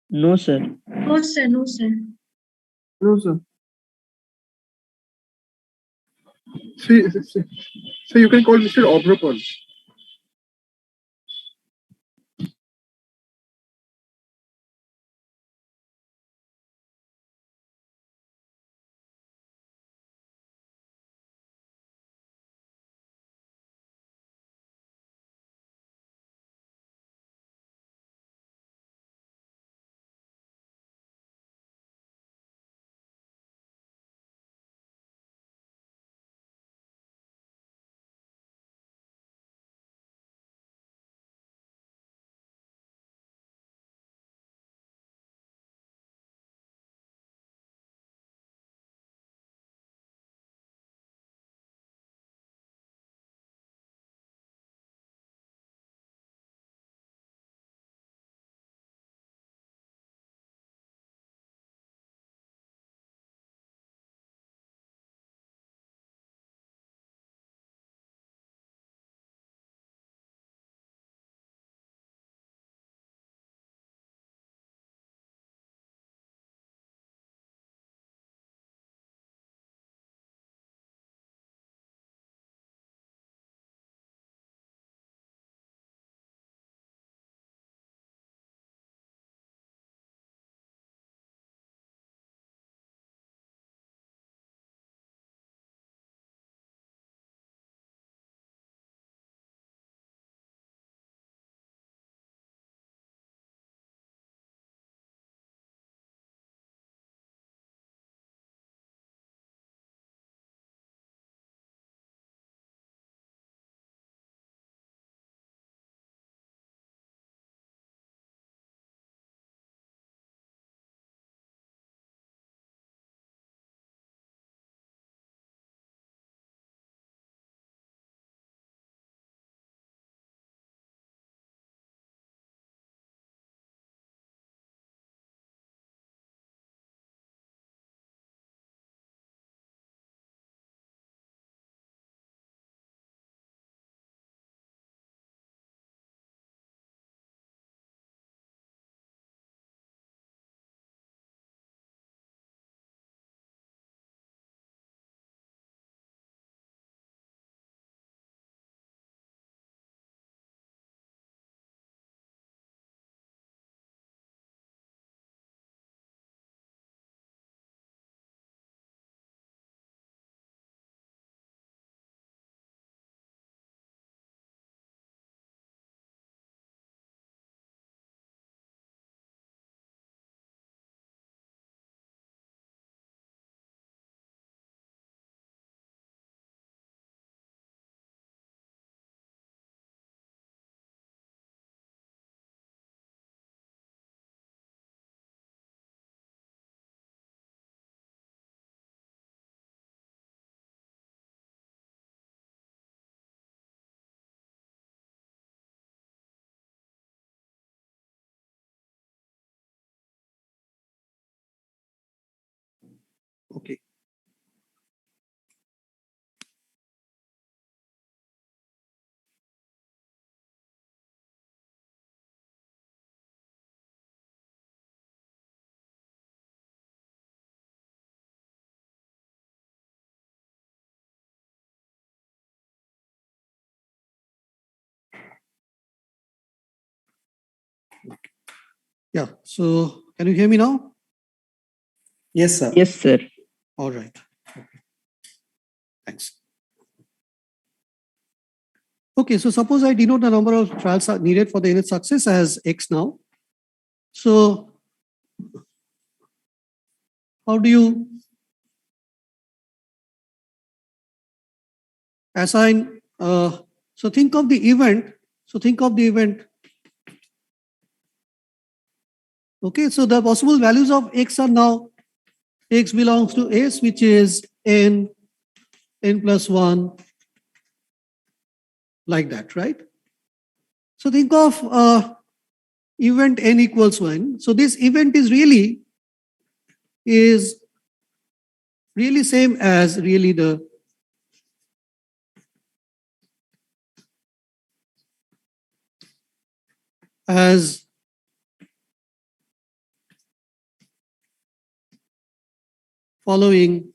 No, sir. No, sir. No, sir. No, sir. So you can call Mr. Obropol. Okay. Yeah. So can you hear me now? Yes, sir. Yes, sir. All right. Okay. Thanks. Okay, so suppose I denote the number of trials are needed for the unit success as X now. So how do you assign? So think of the event. Okay, so the possible values of X are now X belongs to S, which is n plus 1, like that, right? So think of event n equals 1. So this event is really same as really the as following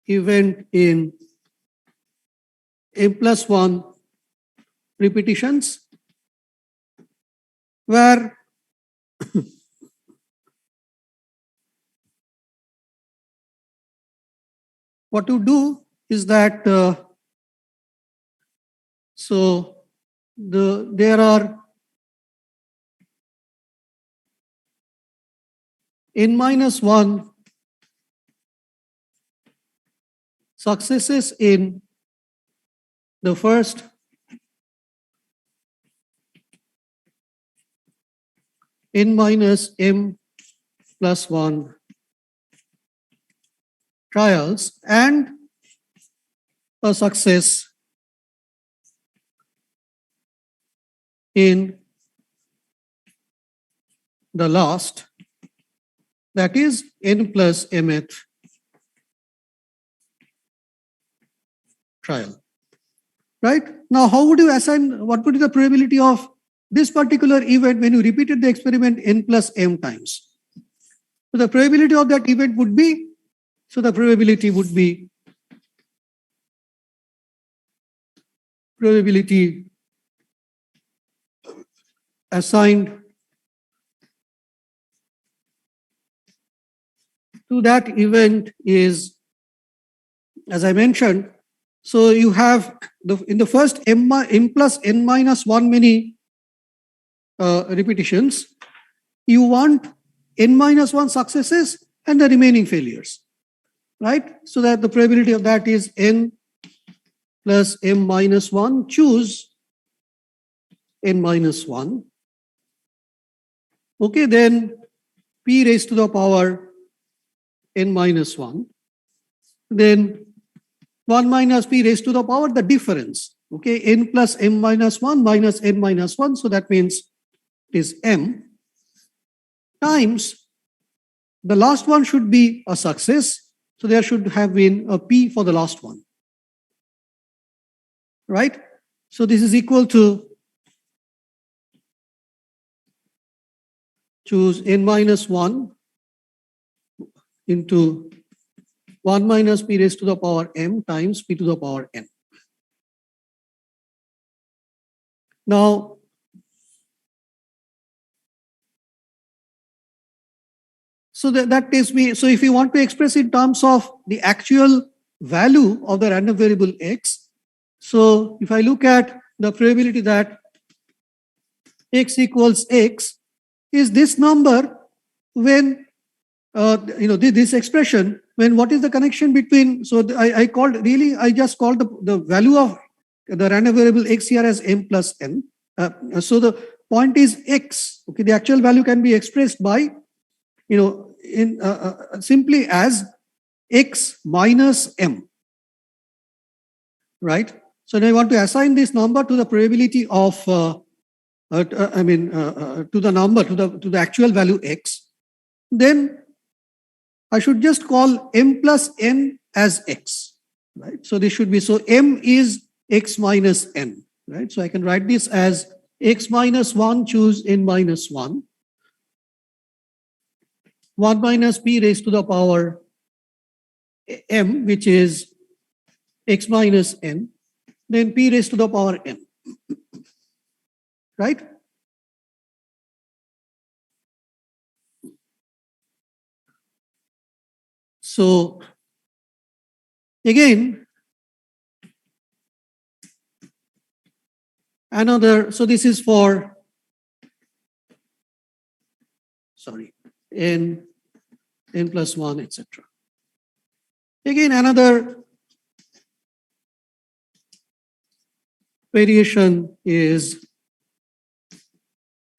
event in m plus 1 repetitions, where what you do is that there are n minus 1 successes in the first n minus m plus 1 trials and a success in the last, that is n plus mth trial. Right? Now, how would you assign, what would be the probability of this particular event when you repeated the experiment n plus m times? So the probability of that event would be, probability assigned to that event is, as I mentioned, so you have in the first m plus n minus 1 many repetitions, you want n minus 1 successes and the remaining failures, right? So that the probability of that is n plus m minus 1, choose n minus 1. Okay, then p raised to the power n minus 1. Then 1 minus p raised to the power the difference. Okay, n plus m minus 1 minus n minus 1. So that means it is m times the last one should be a success. So there should have been a p for the last one. Right? So this is equal to choose n minus 1 into 1 minus p raised to the power m times p to the power n. Now, so that takes me, so if you want to express in terms of the actual value of the random variable x, so if I look at the probability that x equals x, is this number when, this expression, when what is the connection between, so I just called the value of the random variable x here as m plus n. So the point is x, okay, the actual value can be expressed by, simply as x minus m, right? So now I want to assign this number to the probability of, to the number, to the actual value x. Then I should just call m plus n as x, right? So this should be, so m is x minus n, right? So I can write this as x minus 1 choose n minus 1, 1 minus p raised to the power m, which is x minus n, then p raised to the power n, right? So again, another, so this is for, sorry, n plus 1, etc. Again, another variation is,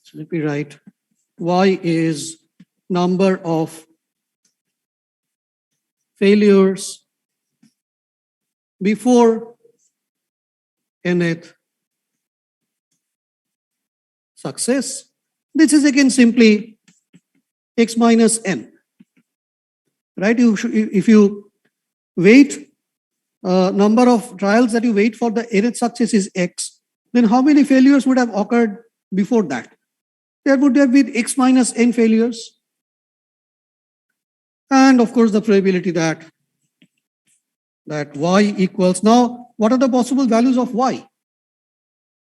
so let me write, y is number of failures before nth success. This is again simply x minus n, right? If you wait, number of trials that you wait for the nth success is x, then how many failures would have occurred before that? There would have been x minus n failures. And of course, the probability that y equals, now what are the possible values of y?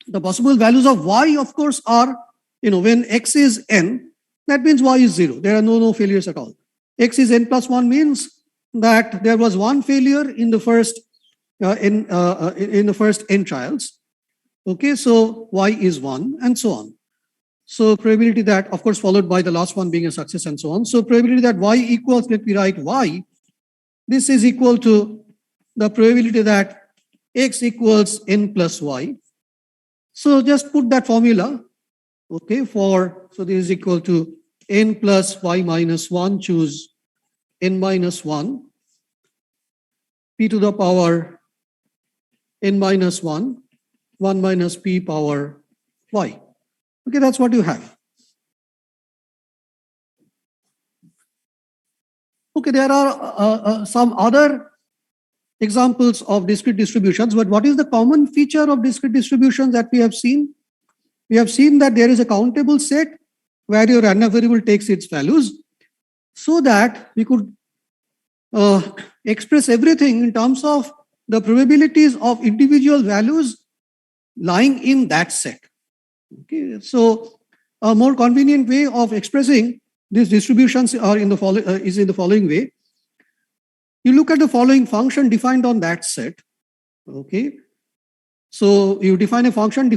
The possible values of y, of course, are, when x is n, that means y is 0. There are no failures at all. X is n plus 1 means that there was one failure in the first in the first n trials. Okay, so y is 1 and so on. So probability that, of course, followed by the last one being a success and so on. So probability that y equals, let me write y, this is equal to the probability that x equals n plus y. So just put that formula, okay, so this is equal to n plus y minus 1 choose n minus 1, p to the power n minus 1, 1 minus p power y. Okay, that's what you have. Okay, there are some other examples of discrete distributions, but what is the common feature of discrete distributions that we have seen? We have seen that there is a countable set where your random variable takes its values, so that we could express everything in terms of the probabilities of individual values lying in that set. Okay, so a more convenient way of expressing these distributions are in the following way. You look at the following function defined on that set. Okay, so you define a function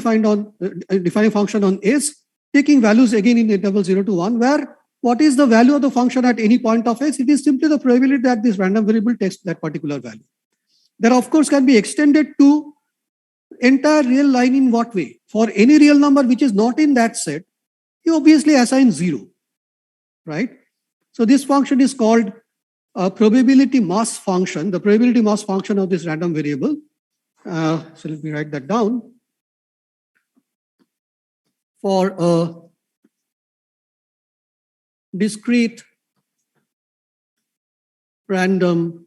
on S, taking values again in interval 0 to 1, where what is the value of the function at any point of S? It is simply the probability that this random variable takes that particular value. That, of course, can be extended to entire real line in what way? For any real number which is not in that set, you obviously assign 0, right? So this function is called a probability mass function, the probability mass function of this random variable. So let me write that down. For a discrete random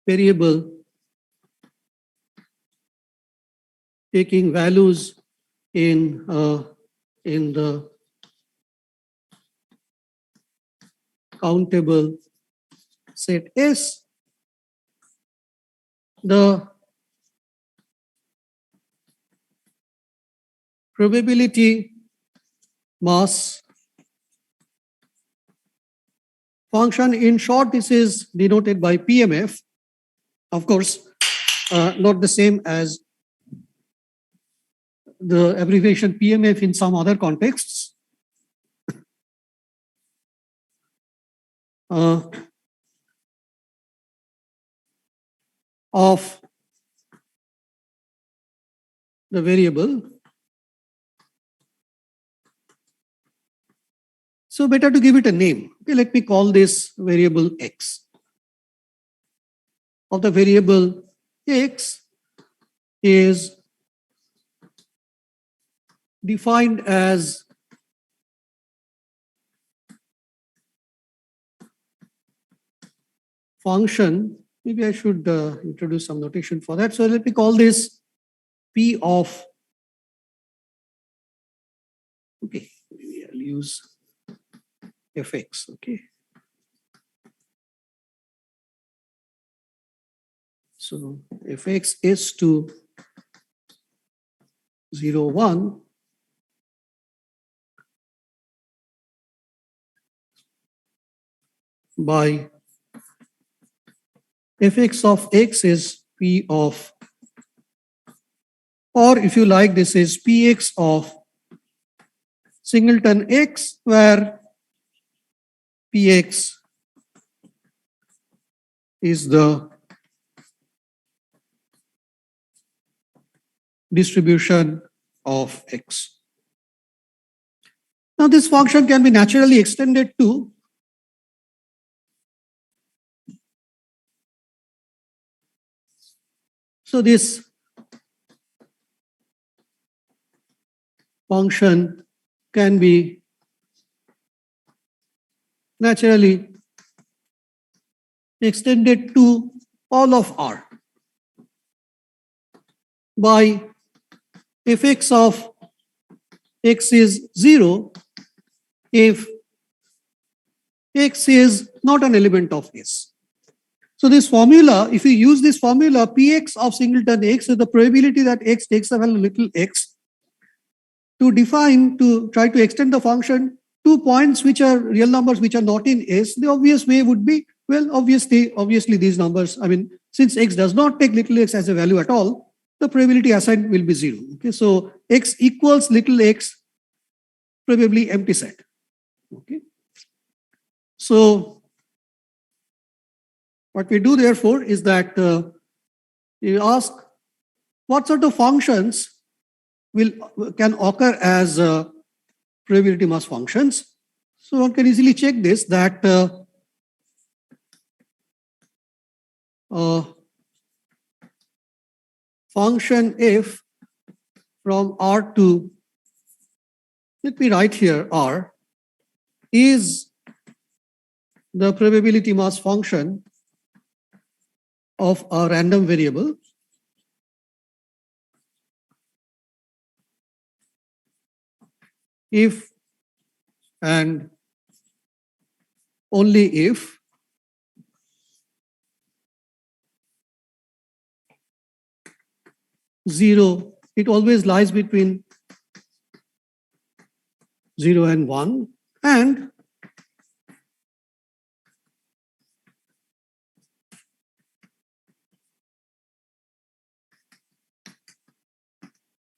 variable taking values in the countable set S, the probability mass function, in short, this is denoted by PMF. Of course, not the same as the abbreviation PMF in some other contexts. Of the variable. So better to give it a name. Okay, let me call this variable x. Of the variable x is defined as function, maybe I should introduce some notation for that. So let me call this P of, okay, maybe I'll use fx, okay. So fx is to 0, 1 by fx of x is P of, or if you like, this is Px of singleton x, where Px is the distribution of x. Now this function can be naturally extended to this function can be naturally extended to all of R by fx of x is 0 if x is not an element of S. So this formula, if you use this formula, Px of singleton x is the probability that x takes a value little x, to define, to try to extend the function to points which are real numbers which are not in S, the obvious way would be, well, obviously these numbers, I mean, since x does not take little x as a value at all, the probability assigned will be 0. Okay, so x equals little x, probably empty set. Okay. So what we do therefore is that you ask what sort of functions can occur as probability mass functions. So one can easily check this, that function f from R to, let me write here R, is the probability mass function of a random variable if and only if it always lies between 0 and 1, and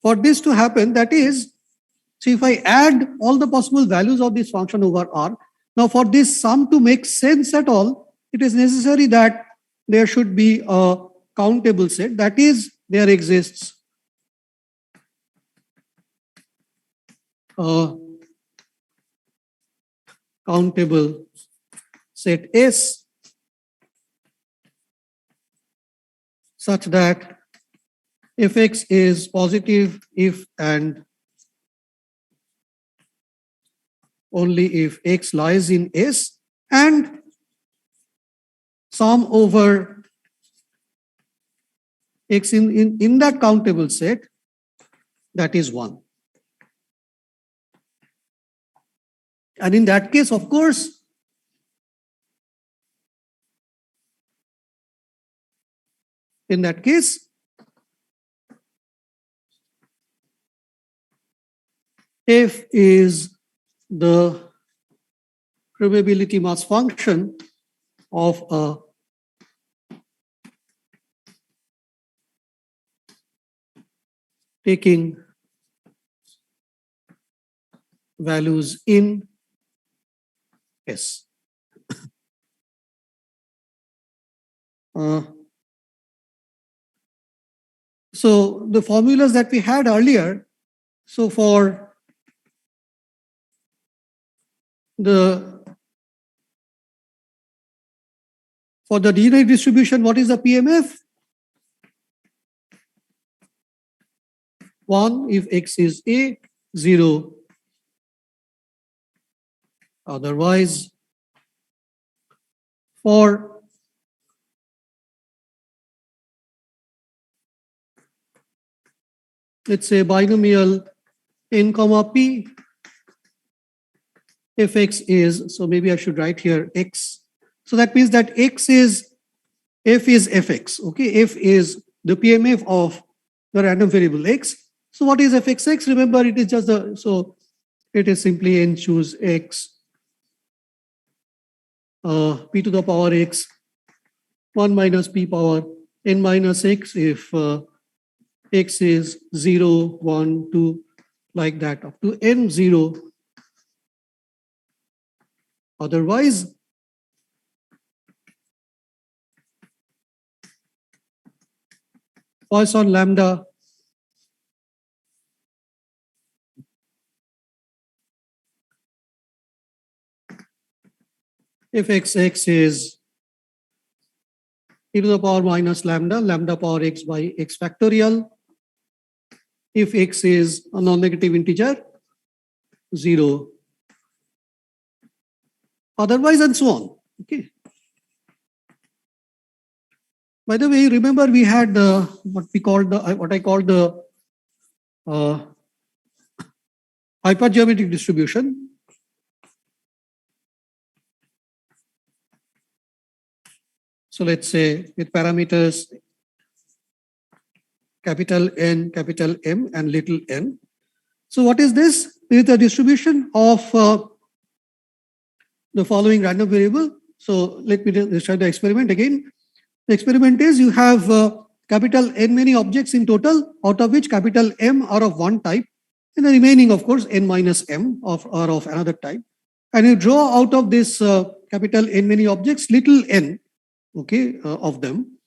for this to happen, that is, so if I add all the possible values of this function over R, now for this sum to make sense at all, it is necessary that there should be a countable set, that is, there exists a countable set S such that fx is positive if and only if x lies in S, and sum over x in that countable set, that is 1. And in that case, of course, f is the probability mass function of a taking values in S. So the formulas that we had earlier, so for the degenerate distribution, what is the PMF? 1 if x is A, 0 otherwise. For let's say binomial n comma p, if x is, so maybe I should write here x. So that means that f is fx, okay? F is the PMF of the random variable x. So what is fxx? Remember, it is just so it is simply n choose x, p to the power x, 1 minus p power n minus x if x is 0, 1, 2, like that, up to n 0. Otherwise, Poisson lambda if xx is e to the power minus lambda, lambda power x by x factorial. If x is a non-negative integer, 0. Otherwise, and so on. Okay. By the way, remember we had what I called the hypergeometric distribution. So let's say with parameters capital N, capital M, and little n. So what is this? This is the distribution of the following random variable. So let me describe the experiment again. The experiment is you have capital N many objects in total, out of which capital M are of one type, and the remaining, of course, N minus M are of another type. And you draw out of this capital N many objects, little n, okay, of them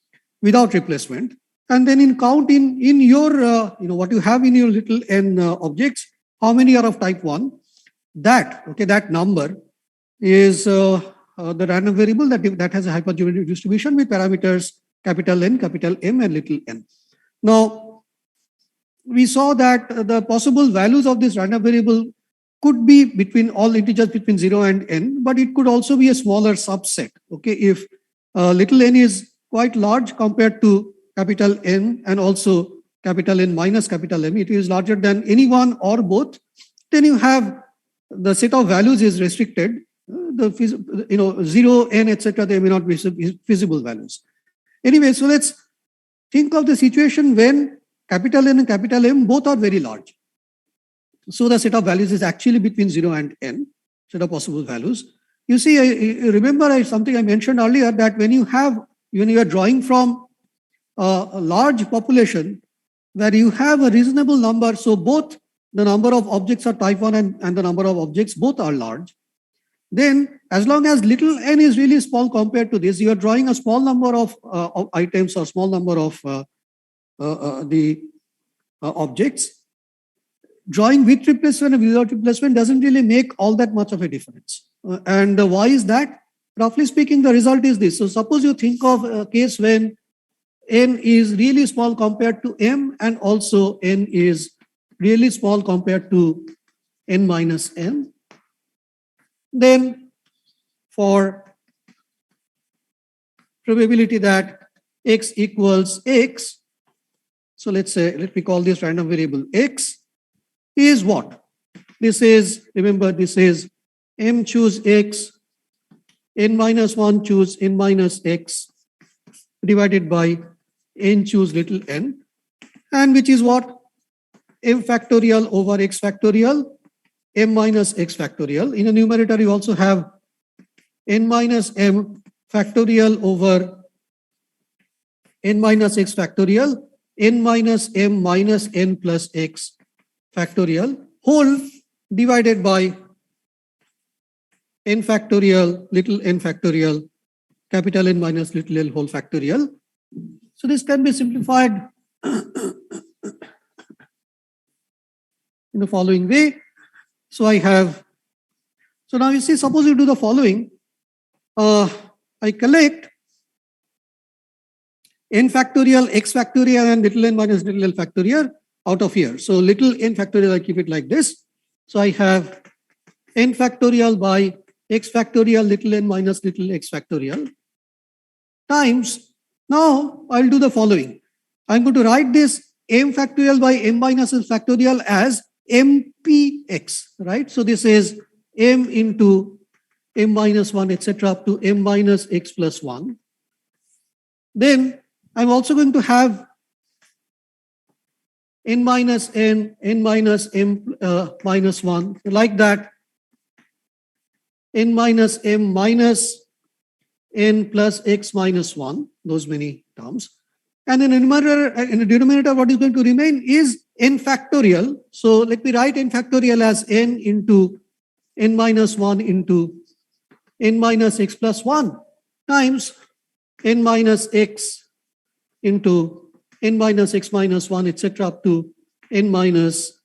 without replacement. And then in count in your, what you have in your little n objects, how many are of type 1? That, okay, that number is the random variable that has a hypergeometric distribution with parameters capital N, capital M, and little n. Now, we saw that the possible values of this random variable could be between all integers between 0 and n, but it could also be a smaller subset. Okay, if little n is quite large compared to capital N and also capital N minus capital M, it is larger than any one or both, then you have the set of values is restricted. The 0, n, etc. They may not be feasible values. Anyway, so let's think of the situation when capital N and capital M both are very large. So the set of values is actually between 0 and n, set of possible values. You see, remember something I mentioned earlier, that when you are drawing from a large population where you have a reasonable number, so both the number of objects are type 1 and the number of objects both are large, then as long as little n is really small compared to this, you are drawing a small number of items or small number of the objects. Drawing with replacement and without replacement doesn't really make all that much of a difference. And why is that? Roughly speaking, the result is this. So suppose you think of a case when n is really small compared to m, and also n is really small compared to n minus m. Then for probability that x equals x, so let me call this random variable x, is what? This is, remember, this is m choose x, n minus 1 choose n minus x, divided by n choose little n, and which is what? M factorial over x factorial, m minus x factorial. In a numerator, you also have n minus m factorial over n minus x factorial, n minus m minus n plus x factorial, whole divided by n factorial, little n factorial, capital N minus little l whole factorial. So this can be simplified in the following way. So now you see, suppose you do the following. I collect n factorial, x factorial, and little n minus little l factorial out of here. So little n factorial, I keep it like this. So I have n factorial by x factorial, little n minus little x factorial, times, now I'll do the following. I'm going to write this m factorial by m minus n factorial as mpx, right? So this is m into m minus 1, etc., up to m minus x plus 1. Then I'm also going to have n minus n, n minus m minus 1, like that, n minus m minus n plus x minus 1, those many terms. And in the denominator, what is going to remain is n factorial. So let me write n factorial as n into n minus 1 into n minus x plus 1 times n minus x into n minus x minus 1, etc., up to n minus,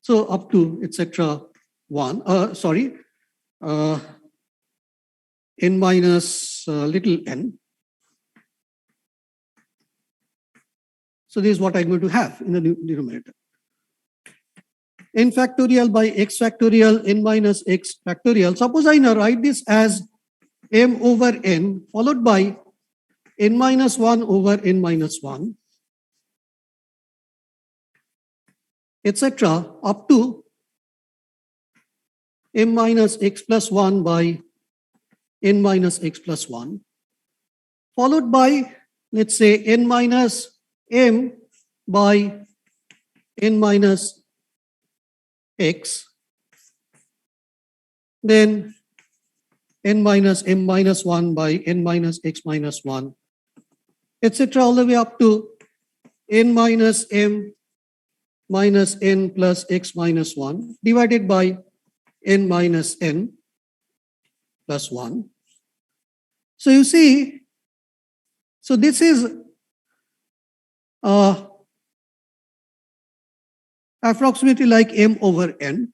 so up to, etc., 1, n minus little n. So this is what I'm going to have in the denominator. N factorial by x factorial, n minus x factorial. Suppose I now write this as m over n followed by n minus 1 over n minus 1, etc., up to m minus x plus 1 by n minus x plus 1, followed by, let's say, n minus m by n minus x, then n minus m minus 1 by n minus x minus 1, etc., all the way up to n minus m minus n plus x minus 1 divided by n minus n plus 1. So you see, so this is approximately like m over n.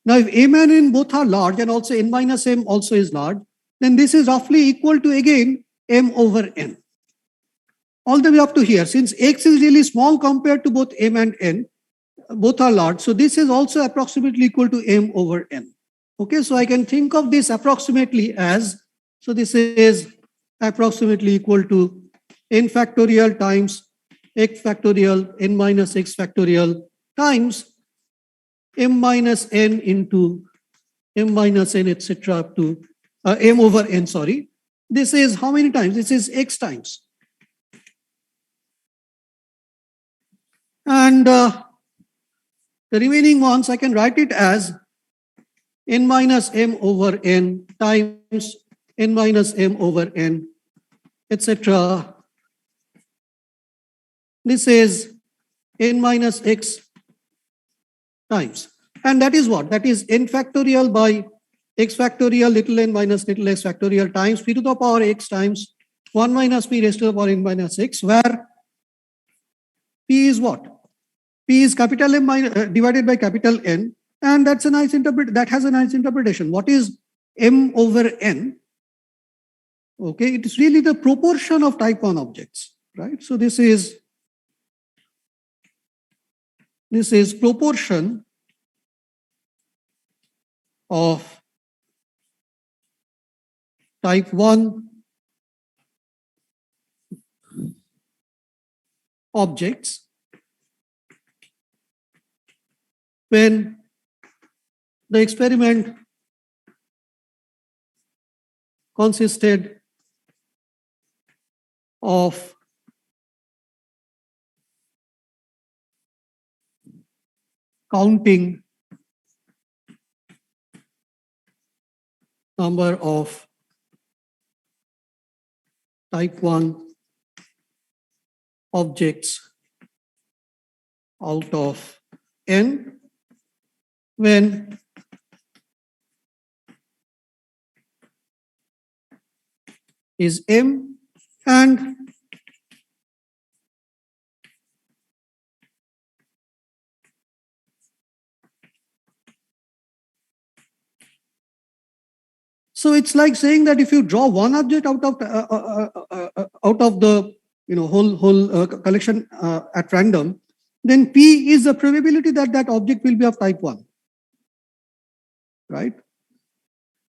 Now if m and n both are large and also n minus m also is large, then this is roughly equal to again m over n. All the way up to here, since x is really small compared to both m and n, both are large. So this is also approximately equal to m over n. Okay, so I can think of this approximately as, so this is approximately equal to n factorial times x factorial, n minus x factorial times m minus n into m minus n, etc., up to m over n, sorry. This is how many times? This is x times. And the remaining ones, I can write it as n minus m over n times n minus m over n, etc. This is n minus x times. And that is what? That is n factorial by x factorial little n minus little x factorial times p to the power x times 1 minus p raised to the power n minus x, where p is what? P is capital M divided by capital N, and that has a nice interpretation. What is m over n? Okay, it is really the proportion of type 1 objects, right? So this is proportion of type 1 objects when the experiment consisted of counting number of type 1 objects out of n when is m and so it's like saying that if you draw one object out of the whole collection at random, then P is the probability that that object will be of type 1, right?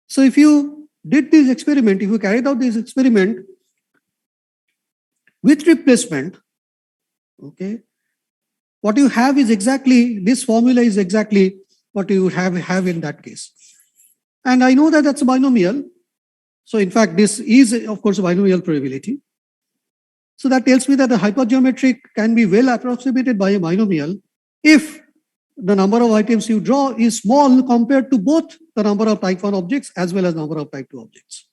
So if you did this experiment, if you carried out this experiment with replacement, okay, what you have is exactly, this formula is exactly what you would have in that case. And I know that that's a binomial. So in fact, this is of course a binomial probability. So that tells me that the hypergeometric can be well approximated by a binomial if the number of items you draw is small compared to both the number of type 1 objects as well as number of type 2 objects.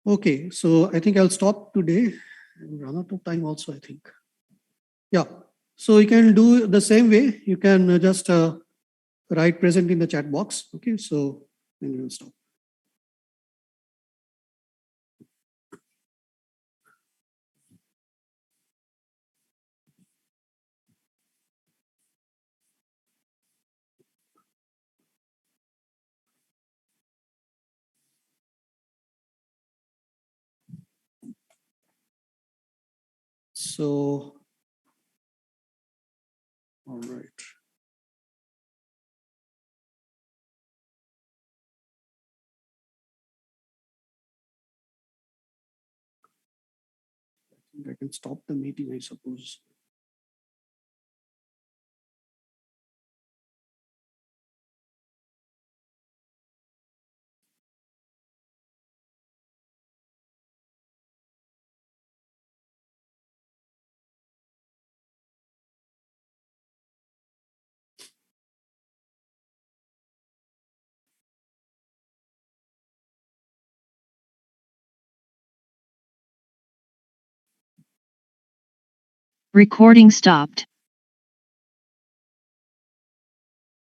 Okay, so I think I'll stop today and run out of time also, I think. Yeah, so you can do the same way. You can just write present in the chat box. Okay, so then you will stop. So, all right. I think I can stop the meeting, I suppose. Recording stopped.